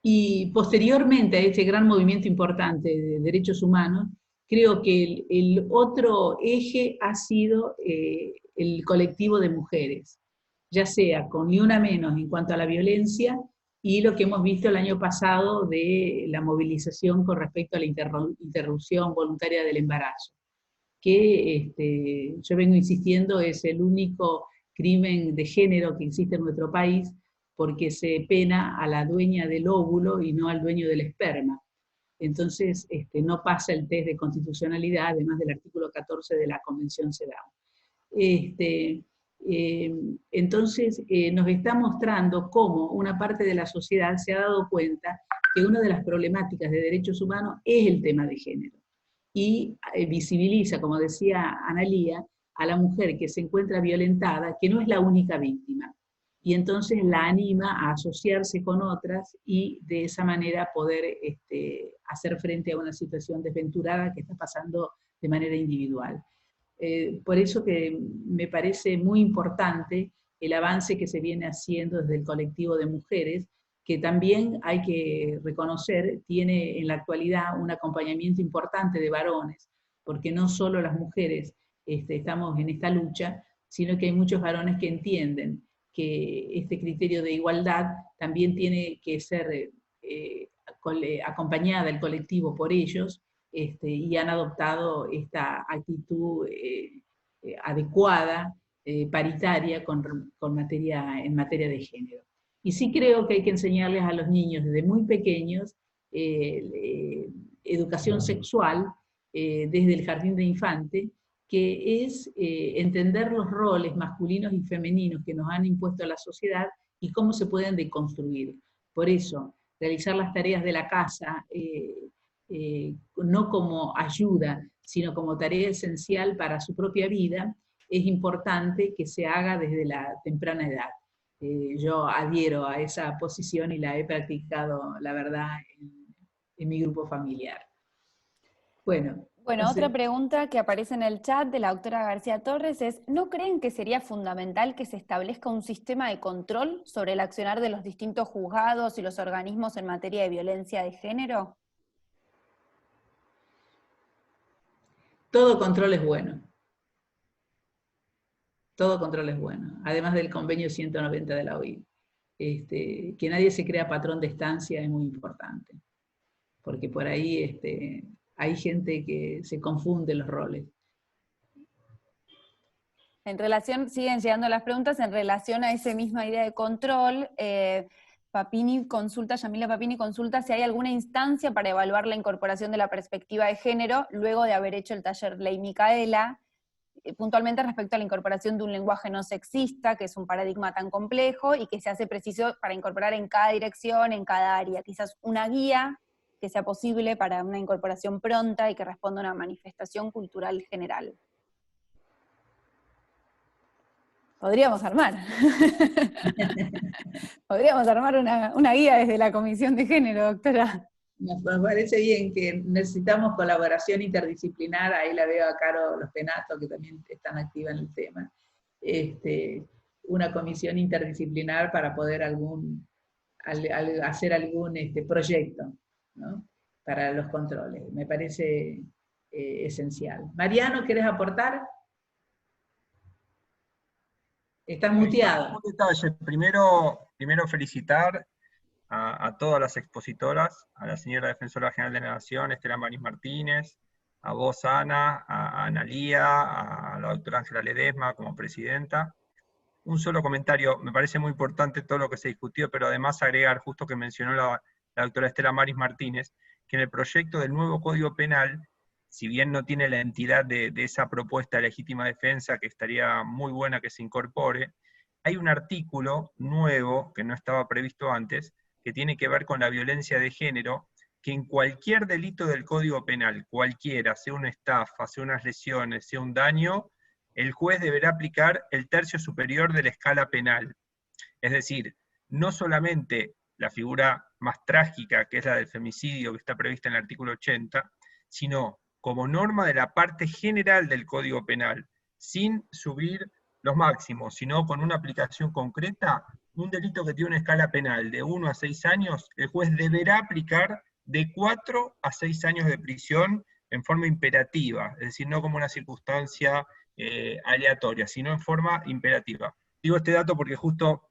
Y posteriormente a este gran movimiento importante de derechos humanos, creo que el otro eje ha sido el colectivo de mujeres, ya sea con Ni Una Menos en cuanto a la violencia, y lo que hemos visto el año pasado de la movilización con respecto a la interrupción voluntaria del embarazo. que yo vengo insistiendo es el único crimen de género que existe en nuestro país, porque se pena a la dueña del óvulo y no al dueño del esperma. Entonces, no pasa el test de constitucionalidad, además del artículo 14 de la Convención CEDAW. Entonces, nos está mostrando cómo una parte de la sociedad se ha dado cuenta que una de las problemáticas de derechos humanos es el tema de género. Y visibiliza, como decía Analía, a la mujer que se encuentra violentada, que no es la única víctima. Y entonces la anima a asociarse con otras y de esa manera poder hacer frente a una situación desventurada que está pasando de manera individual. Por eso que me parece muy importante el avance que se viene haciendo desde el colectivo de mujeres, que también hay que reconocer, tiene en la actualidad un acompañamiento importante de varones, porque no solo las mujeres estamos en esta lucha, sino que hay muchos varones que entienden que este criterio de igualdad también tiene que ser acompañada el colectivo por ellos, y han adoptado esta actitud adecuada, paritaria en materia de género. Y sí creo que hay que enseñarles a los niños desde muy pequeños educación sexual desde el jardín de infante, que es entender los roles masculinos y femeninos que nos han impuesto la sociedad y cómo se pueden deconstruir. Por eso, realizar las tareas de la casa, no como ayuda, sino como tarea esencial para su propia vida, es importante que se haga desde la temprana edad. Yo adhiero a esa posición y la he practicado, la verdad, en mi grupo familiar. Bueno, otra pregunta que aparece en el chat de la doctora García Torres es, ¿no creen que sería fundamental que se establezca un sistema de control sobre el accionar de los distintos juzgados y los organismos en materia de violencia de género? Todo control es bueno. Todo control es bueno, además del convenio 190 de la OIT. Que nadie se crea patrón de estancia es muy importante, porque por ahí hay gente que se confunde los roles. En relación, siguen llegando las preguntas en relación a esa misma idea de control. Yamila Papini consulta si hay alguna instancia para evaluar la incorporación de la perspectiva de género luego de haber hecho el taller Ley Micaela, puntualmente respecto a la incorporación de un lenguaje no sexista, que es un paradigma tan complejo y que se hace preciso para incorporar en cada dirección, en cada área. Quizás una guía que sea posible para una incorporación pronta y que responda a una manifestación cultural general. Podríamos armar. Podríamos armar una guía desde la Comisión de Género, doctora. Nos parece bien que necesitamos colaboración interdisciplinar, ahí la veo a Caro Los Penato, que también están activa en el tema. Una comisión interdisciplinar para poder hacer algún proyecto, ¿no?, para los controles. Me parece esencial. Mariano, ¿querés aportar? Estás muteado. Un detalle. Primero felicitar a todas las expositoras, a la señora Defensora General de la Nación, Estela Maris Martínez, a vos, Ana, a Analía, a la doctora Ángela Ledesma como presidenta. Un solo comentario, me parece muy importante todo lo que se discutió, pero además agregar, justo que mencionó la doctora Estela Maris Martínez, que en el proyecto del nuevo Código Penal, si bien no tiene la entidad de esa propuesta de legítima defensa, que estaría muy buena que se incorpore, hay un artículo nuevo, que no estaba previsto antes, que tiene que ver con la violencia de género, que en cualquier delito del Código Penal, cualquiera, sea una estafa, sea unas lesiones, sea un daño, el juez deberá aplicar el tercio superior de la escala penal. Es decir, no solamente la figura más trágica, que es la del femicidio, que está prevista en el artículo 80, sino como norma de la parte general del Código Penal, sin subir los máximos, sino con una aplicación concreta, un delito que tiene una escala penal de 1 a 6 años, el juez deberá aplicar de 4 a 6 años de prisión en forma imperativa, es decir, no como una circunstancia aleatoria, sino en forma imperativa. Digo este dato porque justo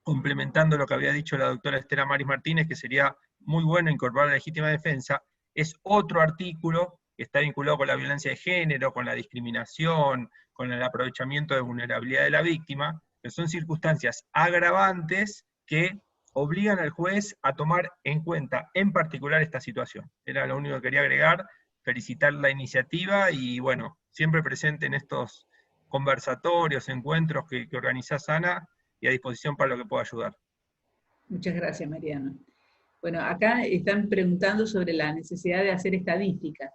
complementando lo que había dicho la doctora Estela Maris Martínez, que sería muy bueno incorporar la legítima defensa, es otro artículo que está vinculado con la violencia de género, con la discriminación, con el aprovechamiento de vulnerabilidad de la víctima, que son circunstancias agravantes que obligan al juez a tomar en cuenta en particular esta situación. Era lo único que quería agregar, felicitar la iniciativa y bueno, siempre presente en estos conversatorios, encuentros que organizás, Ana, y a disposición para lo que pueda ayudar. Muchas gracias, Mariano. Bueno, acá están preguntando sobre la necesidad de hacer estadística.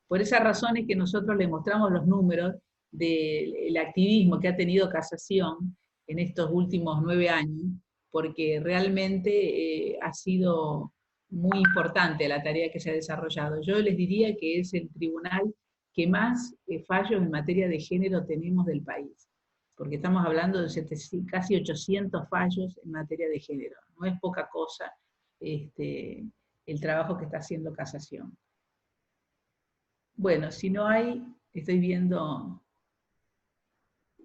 Por esa razón es que nosotros les mostramos los números del activismo que ha tenido Casación en estos últimos 9 años, porque realmente ha sido muy importante la tarea que se ha desarrollado. Yo les diría que es el tribunal que más fallos en materia de género tenemos del país, porque estamos hablando de casi 800 fallos en materia de género. No es poca cosa el trabajo que está haciendo Casación. Bueno, si no hay, estoy viendo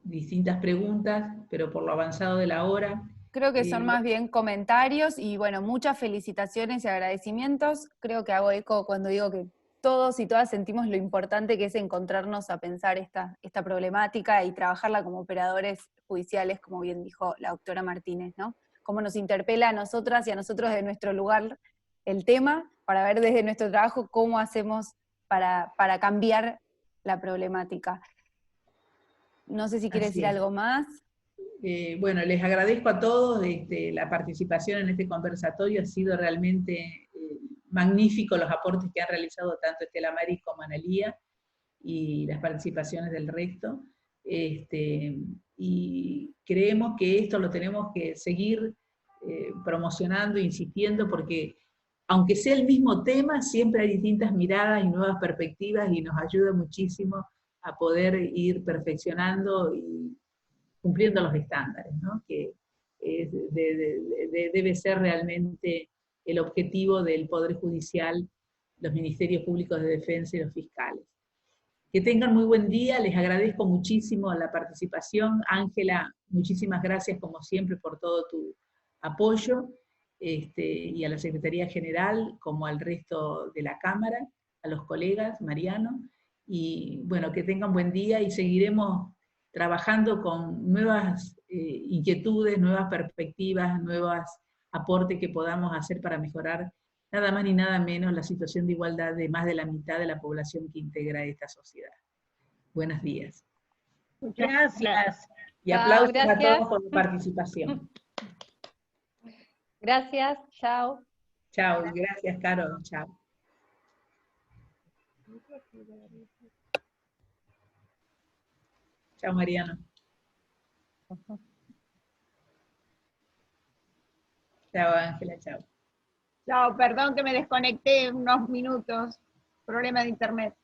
distintas preguntas, pero por lo avanzado de la hora... Creo que son más bien comentarios y bueno, muchas felicitaciones y agradecimientos. Creo que hago eco cuando digo que todos y todas sentimos lo importante que es encontrarnos a pensar esta problemática y trabajarla como operadores judiciales, como bien dijo la doctora Martínez, ¿no? Cómo nos interpela a nosotras y a nosotros de nuestro lugar el tema, para ver desde nuestro trabajo cómo hacemos para cambiar la problemática. No sé si quiere decir algo más. Bueno, les agradezco a todos, la participación en este conversatorio ha sido realmente magnífico, los aportes que han realizado tanto Estela Maris como Analía, y las participaciones del resto, y creemos que esto lo tenemos que seguir promocionando, insistiendo, porque aunque sea el mismo tema, siempre hay distintas miradas y nuevas perspectivas, y nos ayuda muchísimo a poder ir perfeccionando y cumpliendo los estándares, ¿no? Que debe ser realmente el objetivo del Poder Judicial, los Ministerios Públicos de Defensa y los fiscales. Que tengan muy buen día, les agradezco muchísimo la participación. Ángela, muchísimas gracias como siempre por todo tu apoyo, y a la Secretaría General, como al resto de la Cámara, a los colegas, Mariano, y bueno, que tengan buen día y seguiremos trabajando con nuevas inquietudes, nuevas perspectivas, nuevos aportes que podamos hacer para mejorar nada más ni nada menos la situación de igualdad de más de la mitad de la población que integra esta sociedad. Buenos días. Gracias. Y aplausos a todos por su participación. Gracias, chao. Chao, gracias, Caro, chao. Chao, Mariano. Chao, Ángela, chao. Chao, perdón que me desconecté unos minutos. Problema de internet.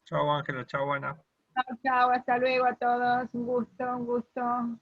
Chao, Ángela, chao, Ana. Chao, chao, hasta luego a todos. Un gusto, un gusto.